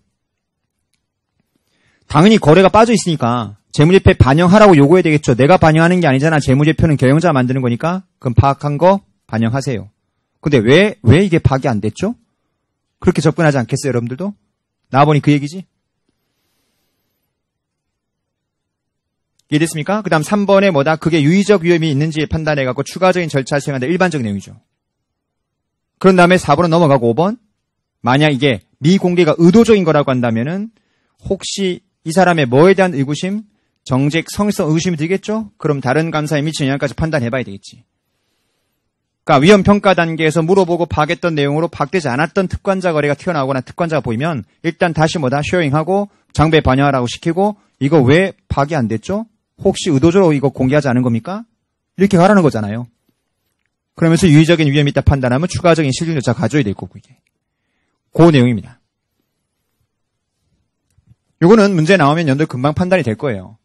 당연히 거래가 빠져 있으니까 재무제표에 반영하라고 요구해야 되겠죠. 내가 반영하는 게 아니잖아. 재무제표는 경영자가 만드는 거니까 그럼 파악한 거 반영하세요. 근데 왜 이게 파악이 안 됐죠? 그렇게 접근하지 않겠어요, 여러분들도? 나와보니 그 얘기지? 이해됐습니까? 그 다음 3번에 뭐다? 그게 유의적 위험이 있는지 판단해갖고 추가적인 절차를 수행한다. 일반적인 내용이죠. 그런 다음에 4번은 넘어가고 5번. 만약 이게 미공개가 의도적인 거라고 한다면은 혹시 이 사람의 뭐에 대한 의구심, 정직, 성실성 의구심이 들겠죠? 그럼 다른 감사에 미치는 영향까지 판단해봐야 되겠지. 그러니까 위험 평가 단계에서 물어보고 파악했던 내용으로 파악되지 않았던 특권자 거래가 튀어나오거나 특권자가 보이면 일단 다시 뭐다 쇼잉하고 장부에 반영하라고 시키고 이거 왜 파악이 안 됐죠? 혹시 의도적으로 이거 공개하지 않은 겁니까? 이렇게 가라는 거잖아요. 그러면서 유의적인 위험이 있다 판단하면 추가적인 실증 절차 가져야 될 거고 이게. 그 내용입니다. 요거는 문제 나오면 연도 금방 판단이 될 거예요.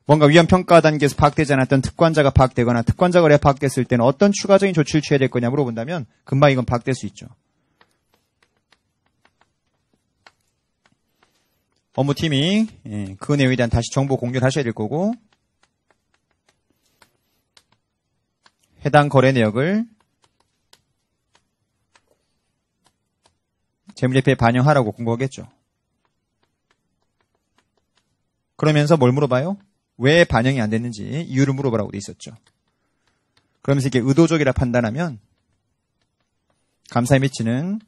뭔가 위험 평가 단계에서 파악되지 않았던 특권자가 파악되거나 특권자 거래가 파악됐을 때는 어떤 추가적인 조치를 취해야 될 거냐 물어본다면 금방 이건 파악될 수 있죠. 업무팀이 그 내용에 대한 다시 정보 공유를 하셔야 될 거고 해당 거래 내역을 재무제표에 반영하라고 공고하겠죠. 그러면서 뭘 물어봐요? 왜 반영이 안 됐는지 이유를 물어보라고 돼 있었죠. 그러면서 이게 의도적이라 판단하면 감사에 미치는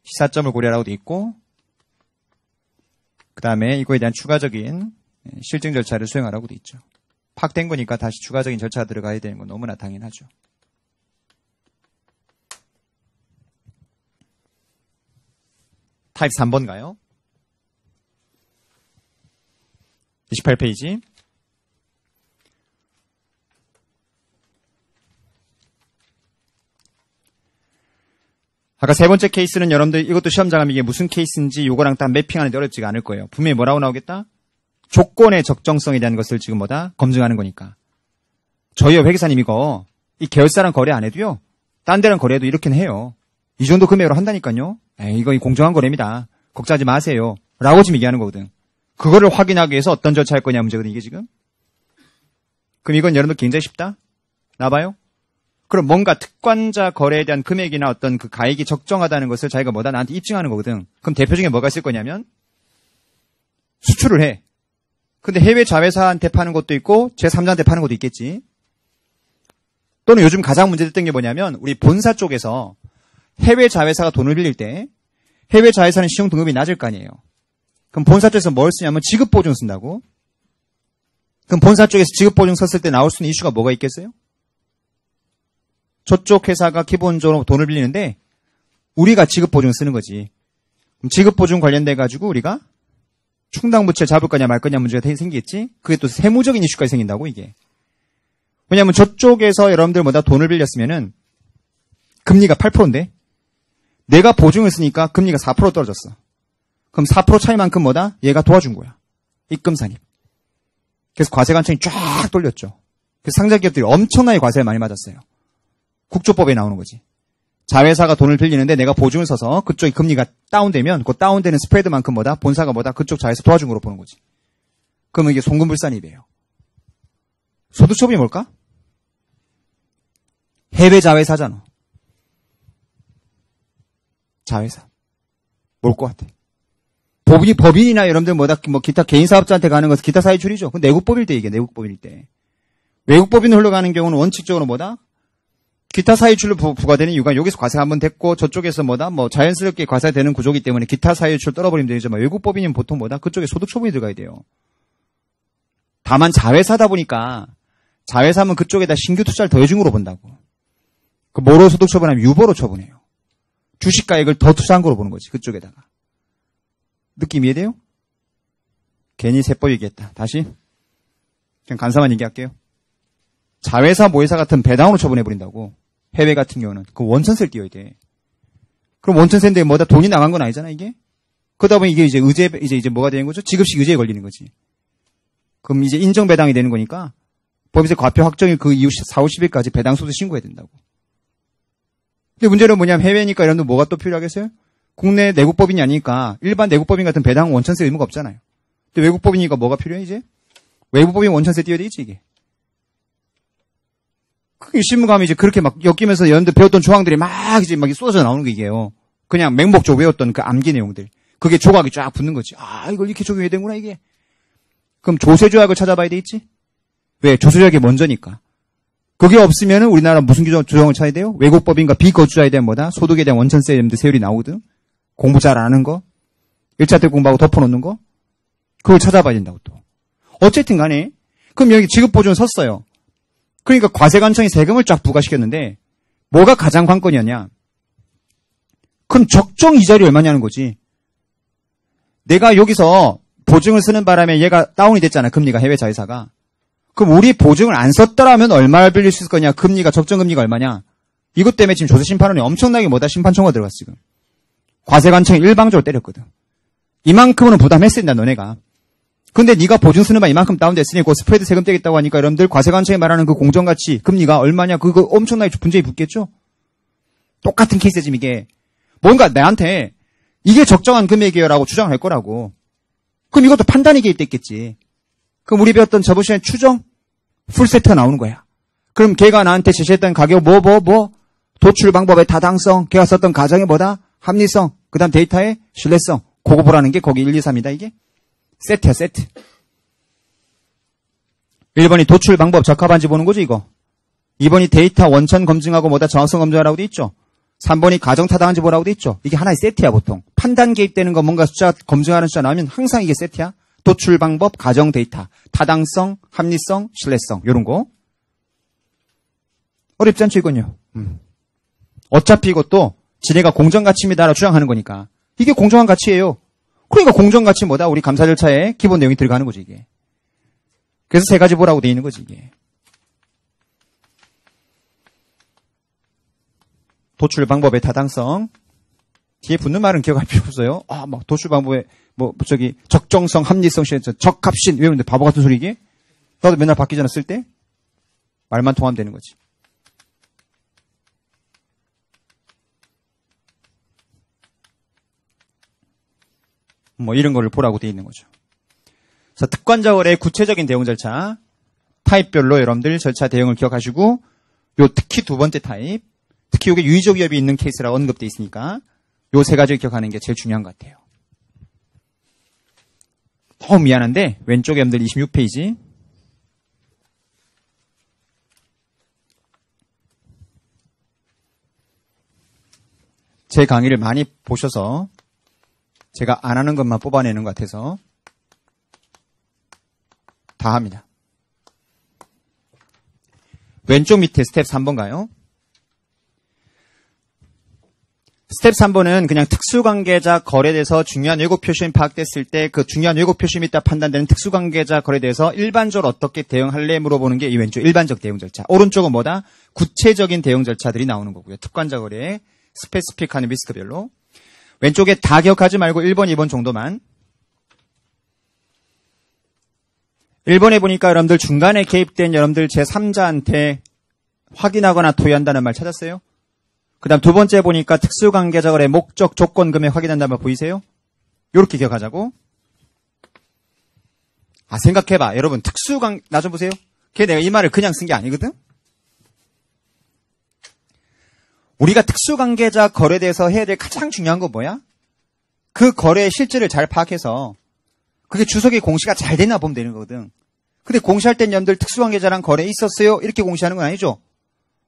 시사점을 고려하라고 돼 있고 그 다음에 이거에 대한 추가적인 실증 절차를 수행하라고 돼 있죠. 파악된 거니까 다시 추가적인 절차가 들어가야 되는 건 너무나 당연하죠. 타입 3번 가요. 28페이지. 아까 세 번째 케이스는 여러분들 이것도 시험장 가면 이게 무슨 케이스인지 요거랑 딱 매핑하는데 어렵지가 않을 거예요. 분명히 뭐라고 나오겠다? 조건의 적정성에 대한 것을 지금 검증하는 거니까. 저희 회계사님 이거 이 계열사랑 거래 안 해도요. 딴 데랑 거래해도 이렇게는 해요. 이 정도 금액으로 한다니까요. 이거 공정한 거래입니다. 걱정하지 마세요. 라고 지금 얘기하는 거거든. 그거를 확인하기 위해서 어떤 절차할 거냐 문제거든 이게 지금. 그럼 이건 여러분들 굉장히 쉽다? 나봐요? 그럼 뭔가 특관자 거래에 대한 금액이나 어떤 그 가액이 적정하다는 것을 자기가 나한테 입증하는 거거든. 그럼 대표 중에 뭐가 있을 거냐면 수출을 해. 근데 해외 자회사한테 파는 것도 있고 제3자한테 파는 것도 있겠지. 또는 요즘 가장 문제됐던 게 뭐냐면 우리 본사 쪽에서 해외 자회사가 돈을 빌릴 때 해외 자회사는 신용 등급이 낮을 거 아니에요. 그럼 본사 쪽에서 뭘 쓰냐면 지급보증 쓴다고. 그럼 본사 쪽에서 지급보증 썼을 때 나올 수 있는 이슈가 뭐가 있겠어요? 저쪽 회사가 기본적으로 돈을 빌리는데 우리가 지급보증 쓰는 거지. 그럼 지급보증 관련돼 가지고 우리가 충당부채 잡을 거냐 말 거냐 문제가 생기겠지. 그게 또 세무적인 이슈까지 생긴다고 이게. 왜냐하면 저쪽에서 여러분들 돈을 빌렸으면은 금리가 8%인데 내가 보증을 쓰니까 금리가 4% 떨어졌어. 그럼 4% 차이만큼 얘가 도와준 거야. 입금산입. 그래서 과세관청이 쫙 돌렸죠. 그래서 상장기업들이 엄청나게 과세를 많이 맞았어요. 국조법에 나오는 거지. 자회사가 돈을 빌리는데 내가 보증을 서서 그쪽이 금리가 다운되면 그 다운되는 스프레드만큼 본사가 그쪽 자회사 도와준 거로 보는 거지. 그러면 이게 송금불산입이에요. 소득처분이 뭘까? 해외 자회사잖아. 자회사. 뭘 것 같아? 법인이나 여러분들 기타 개인 사업자한테 가는 것은 기타 사유출이죠. 그 내국법일 때 이게 내국법일 때. 외국법인으로 흘러가는 경우는 원칙적으로 기타 사유출로 부과되는 이유가 여기서 과세가 한번 됐고 저쪽에서 자연스럽게 과세되는 구조이기 때문에 기타 사유출 떨어버리면 되죠. 외국법인이면 보통 그쪽에 소득처분이 들어가야 돼요. 다만 자회사다 보니까 자회사면 그쪽에다 신규 투자를 더해준 거로 본다고. 그 뭐로 소득처분하면 유보로 처분해요. 주식가액을 더 투자한 거로 보는 거지 그쪽에다가. 느낌 이해돼요? 괜히 세법 얘기했다. 다시 그냥 간사만 얘기할게요. 자회사 모회사 같은 배당으로 처분해버린다고. 해외 같은 경우는 그 원천세를 띄워야 돼. 그럼 원천세인데 돈이 나간 건 아니잖아 이게. 그러다 보니 이게 이제 뭐가 되는 거죠? 지급식 의제에 걸리는 거지. 그럼 이제 인정 배당이 되는 거니까 법에서 과표 확정일 그 이후 4, 50일까지 배당 소득 신고해야 된다고. 근데 문제는 뭐냐면 해외니까 여러분들 뭐가 또 필요하겠어요? 국내 내국법인이 아니니까 일반 내국법인 같은 배당 원천세 의무가 없잖아요. 근데 외국법인이니까 뭐가 필요해 이제? 외국법인 원천세 띄워야 되겠지 이게. 그게 신문 가면 이제 그렇게 엮이면서 여러분들 배웠던 조항들이 이제 쏟아져 나오는 게 이게요. 그냥 맹목적으로 외웠던 그 암기 내용들. 그게 조각이 쫙 붙는 거지. 이걸 이렇게 적용해야 되는구나 이게. 그럼 조세조약을 찾아봐야 되겠지? 왜? 조세조약이 먼저니까. 그게 없으면은 우리나라 무슨 조정을 찾아야 돼요? 외국법인과 비거주자에 대한 소득에 대한 원천세 세율이 나오거든. 공부 잘 아는 거, 1차 때 공부하고 덮어놓는 거, 그걸 찾아봐야 된다고 또. 어쨌든 간에, 그럼 여기 지급보증을 섰어요. 그러니까 과세관청이 세금을 쫙 부과시켰는데, 뭐가 가장 관건이었냐? 그럼 적정 이자율이 얼마냐는 거지. 내가 여기서 보증을 쓰는 바람에 얘가 다운이 됐잖아, 금리가 해외 자회사가. 그럼 우리 보증을 안 썼더라면 얼마를 빌릴 수 있을 거냐, 금리가, 적정 금리가 얼마냐. 이것 때문에 지금 조세심판원이 엄청나게 심판 청구가 들어갔어, 지금. 과세관청이 일방적으로 때렸거든. 이만큼은 부담했어야 된다, 너네가. 근데 네가 보증 쓰는 바 이만큼 다운됐으니 그 스프레드 세금 떼겠다고 하니까 여러분들 과세관청이 말하는 그 공정가치, 금리가 얼마냐, 그거 엄청나게 분쟁이 붙겠죠? 똑같은 케이스에 지금 이게. 뭔가 나한테 이게 적정한 금액이에요라고 주장을 할 거라고. 그럼 이것도 판단이 개입됐겠지. 그럼 우리 배웠던 저번 시간에 추정? 풀세트가 나오는 거야. 그럼 걔가 나한테 제시했던 가격 도출 방법의 타당성, 걔가 썼던 가정의 합리성, 그 다음 데이터의 신뢰성, 그거 보라는 게 거기 1, 2, 3이다 이게. 세트야 세트. 1번이 도출 방법 적합한지 보는 거지 이거. 2번이 데이터 원천 검증하고 정확성 검증하라고 돼 있죠. 3번이 가정 타당한지 보라고 돼 있죠. 이게 하나의 세트야 보통. 판단 개입되는 거 뭔가 숫자 검증하는 숫자 나오면 항상 이게 세트야. 도출 방법, 가정 데이터, 타당성, 합리성, 신뢰성 이런 거. 어렵지 않죠 이건요. 어차피 이것도 지네가 공정가치입니다라고 주장하는 거니까. 이게 공정한 가치예요. 그러니까 공정가치 우리 감사 절차에 기본 내용이 들어가는 거지 이게. 그래서 세 가지 보라고 돼 있는 거지 이게. 도출 방법의 타당성, 뒤에 붙는 말은 기억할 필요 없어요. 막 도출 방법에 적정성, 합리성, 적합신 외우는데 바보 같은 소리 이게? 나도 맨날 바뀌잖아 쓸 때. 말만 통하면 되는 거지. 이런 거를 보라고 돼 있는 거죠. 그래서 특관자 거래의 구체적인 대응 절차, 타입별로 여러분들 절차 대응을 기억하시고, 특히 두 번째 타입, 특히 이게 유의적 위협이 있는 케이스라고 언급돼 있으니까 요 세 가지를 기억하는 게 제일 중요한 것 같아요. 너무 미안한데 왼쪽에 여러분들 26페이지. 제 강의를 많이 보셔서 제가 안 하는 것만 뽑아내는 것 같아서 다 합니다. 왼쪽 밑에 스텝 3번 가요. 스텝 3번은 그냥 특수관계자 거래돼서 중요한 왜곡 표시임이 파악됐을 때 그 중요한 왜곡 표시임이 있다 판단되는 특수관계자 거래돼서 일반적으로 어떻게 대응할래 물어보는 게 이 왼쪽 일반적 대응 절차. 오른쪽은 뭐다? 구체적인 대응 절차들이 나오는 거고요. 특관자 거래에 스페시픽한 리스크별로. 왼쪽에 다 기억하지 말고 1번, 2번 정도만. 1번에 보니까 여러분들 중간에 개입된 여러분들 제3자한테 확인하거나 토의한다는 말 찾았어요? 그 다음 두 번째 보니까 특수관계자 거래 목적, 조건, 금액 확인한다는 말 보이세요? 요렇게 기억하자고. 생각해봐. 여러분, 나 좀 보세요. 걔 내가 이 말을 그냥 쓴 게 아니거든? 우리가 특수관계자 거래에 대해서 해야 될 가장 중요한 건 뭐야? 그 거래의 실질을 잘 파악해서 그게 주석의 공시가 잘 되나 보면 되는 거거든. 근데 공시할 땐 여러분들 특수관계자랑 거래 있었어요? 이렇게 공시하는 건 아니죠?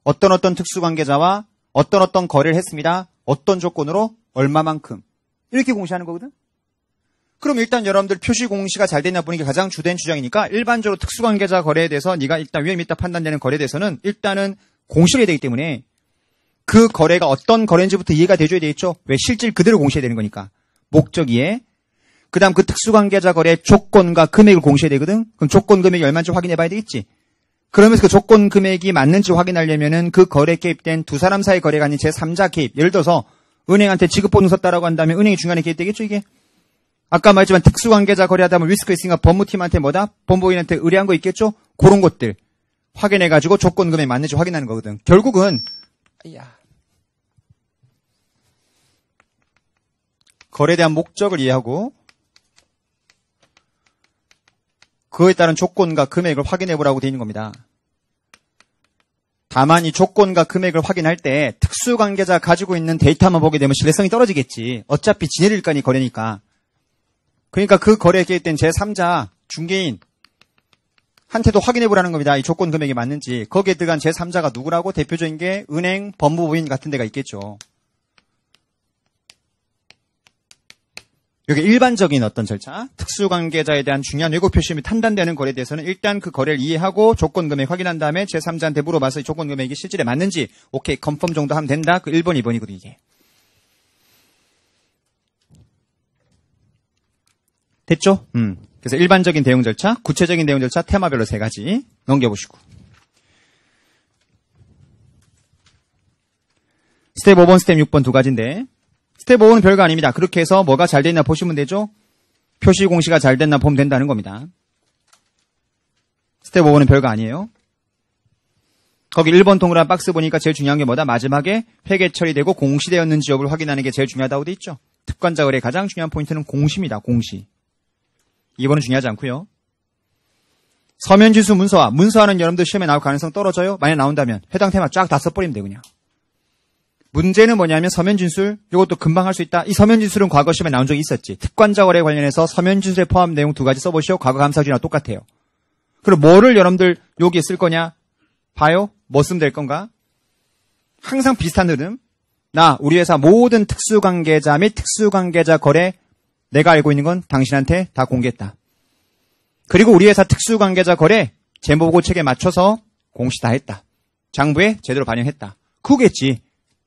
어떤 특수관계자와 어떤 거래를 했습니다. 어떤 조건으로 얼마만큼 이렇게 공시하는 거거든. 그럼 일단 여러분들 표시 공시가 잘 되나 보는 게 가장 주된 주장이니까 일반적으로 특수관계자 거래에 대해서 네가 일단 위험이 있다 판단되는 거래에 대해서는 일단은 공시를 해야 되기 때문에 그 거래가 어떤 거래인지부터 이해가 돼줘야 되겠죠. 왜? 실질 그대로 공시해야 되는 거니까. 목적 이해. 그 다음 그 특수관계자 거래의 조건과 금액을 공시해야 되거든. 그럼 조건 금액이 얼마인지 확인해 봐야 되겠지. 그러면서 그 조건 금액이 맞는지 확인하려면은 그 거래에 개입된 두 사람 사이 거래가 아닌 제3자 개입. 예를 들어서 은행한테 지급보증 썼다라고 한다면 은행이 중간에 개입되겠죠 이게. 아까 말했지만 특수관계자 거래하다 보면 리스크 있으니까 법무팀한테 법무부인한테 의뢰한 거 있겠죠. 그런 것들 확인해가지고 조건 금액 맞는지 확인하는 거거든. 결국은 거래에 대한 목적을 이해하고 그에 따른 조건과 금액을 확인해보라고 되어 있는 겁니다. 다만 이 조건과 금액을 확인할 때 특수관계자 가지고 있는 데이터만 보게 되면 신뢰성이 떨어지겠지. 어차피 지네들 간이 거래니까. 그러니까 그 거래에 개입된 제3자, 중개인 한테도 확인해보라는 겁니다. 이 조건 금액이 맞는지. 거기에 들어간 제3자가 누구라고? 대표적인 게 은행, 법무부인 같은 데가 있겠죠. 여기 일반적인 어떤 절차, 특수관계자에 대한 중요한 왜곡 표시임이 판단되는 거래에 대해서는 일단 그 거래를 이해하고 조건 금액 확인한 다음에 제3자한테 물어봐서 이 조건 금액이 실질에 맞는지 오케이 컨펌 정도 하면 된다. 그 1번, 2번이거든요 이게. 됐죠? 그래서 일반적인 대응 절차, 구체적인 대응 절차, 테마별로 3가지 넘겨보시고. 스텝 5번, 스텝 6번 2가지인데 스텝 5는 별거 아닙니다. 그렇게 해서 뭐가 잘 됐나 보시면 되죠? 표시 공시가 잘 됐나 보면 된다는 겁니다. 스텝 5번은 별거 아니에요. 거기 1번 동그란 박스 보니까 제일 중요한 게 뭐다? 마지막에 회계 처리되고 공시되었는지 여부를 확인하는 게 제일 중요하다고 돼 있죠. 특관자 거래의 가장 중요한 포인트는 공시입니다. 공시. 2번은 중요하지 않고요. 서면지수 문서화. 문서화는 여러분들 시험에 나올 가능성 떨어져요? 만약 나온다면 해당 테마 쫙 다 써버리면 돼 그냥. 문제는 뭐냐면 서면진술. 이것도 금방 할 수 있다. 이 서면진술은 과거 시험에 나온 적이 있었지. 특관자 거래 관련해서 서면진술에 포함 내용 2가지 써보시오. 과거 감사주의랑 똑같아요. 그럼 뭐를 여러분들 여기에 쓸 거냐? 봐요. 뭐 쓰면 될 건가? 항상 비슷한 흐름. 우리 회사 모든 특수관계자 및 특수관계자 거래 내가 알고 있는 건 당신한테 다 공개했다. 그리고 우리 회사 특수관계자 거래 재무보고 책에 맞춰서 공시 다 했다. 장부에 제대로 반영했다. 그거겠지.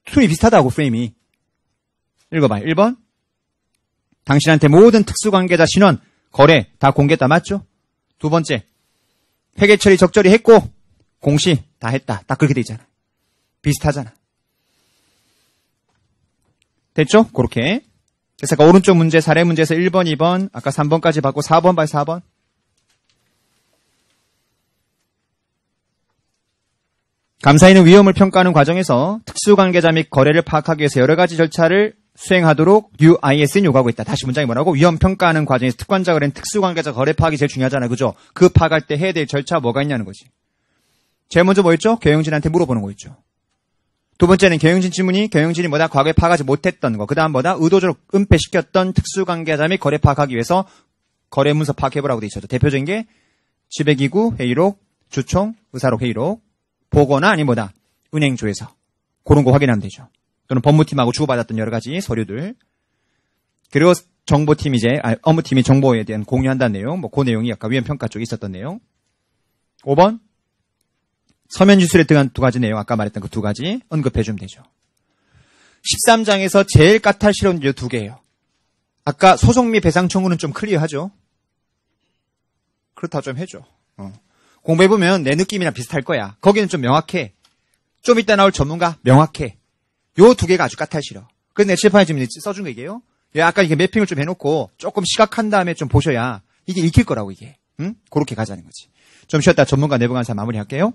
툴이 비슷하다고 프레임이. 읽어봐요. 1번. 당신한테 모든 특수관계자 신원, 거래 다 공개했다. 맞죠? 2번째. 회계 처리 적절히 했고 공시 다 했다. 딱 그렇게 돼 있잖아. 비슷하잖아. 됐죠? 그렇게. 그래서 아까 오른쪽 문제, 사례 문제에서 1번, 2번, 아까 3번까지 받고 4번 봐요, 4번. 감사인은 위험을 평가하는 과정에서 특수관계자 및 거래를 파악하기 위해서 여러 가지 절차를 수행하도록 UIS는 요구하고 있다. 다시 문장이 뭐라고? 위험 평가하는 과정에서 특관자 거래는 특수관계자 거래 파악이 제일 중요하잖아요. 그죠? 그 파악할 때 해야 될 절차 뭐가 있냐는 거지. 제일 먼저 뭐였죠? 경영진한테 물어보는 거였죠. 두 번째는 경영진 질문이 경영진이 뭐다? 과거에 파악하지 못했던 거. 그 다음 뭐다? 의도적으로 은폐시켰던 특수관계자 및 거래 파악하기 위해서 거래 문서 파악해보라고 돼 있었죠. 대표적인 게 지배기구 회의록, 주총, 의사록 회의록, 보거나 아니 뭐다? 은행조에서. 그런 거 확인하면 되죠. 또는 법무팀하고 주고받았던 여러 가지 서류들. 그리고 정보팀이 업무팀이 정보에 대한 공유한다는 내용. 그 내용이 아까 위험평가 쪽에 있었던 내용. 5번. 서면 지술에 들어간 두 가지 내용. 아까 말했던 그 두 가지 언급해주면 되죠. 13장에서 제일 까탈스러운 게 두 개예요. 아까 소송 및 배상 청구는 좀 클리어하죠? 그렇다 좀 해줘. 공부해보면 내 느낌이랑 비슷할 거야. 거기는 좀 명확해. 좀 이따 나올 전문가 명확해. 요 두 개가 아주 까탈 싫어. 그래서 내 칠판에 지금 써준 거 이게요. 아까 이게 매핑을 좀 해놓고 조금 시각한 다음에 좀 보셔야 이게 익힐 거라고 이게. 응? 그렇게 가자는 거지. 좀 쉬었다 전문가 내부 강사 마무리할게요.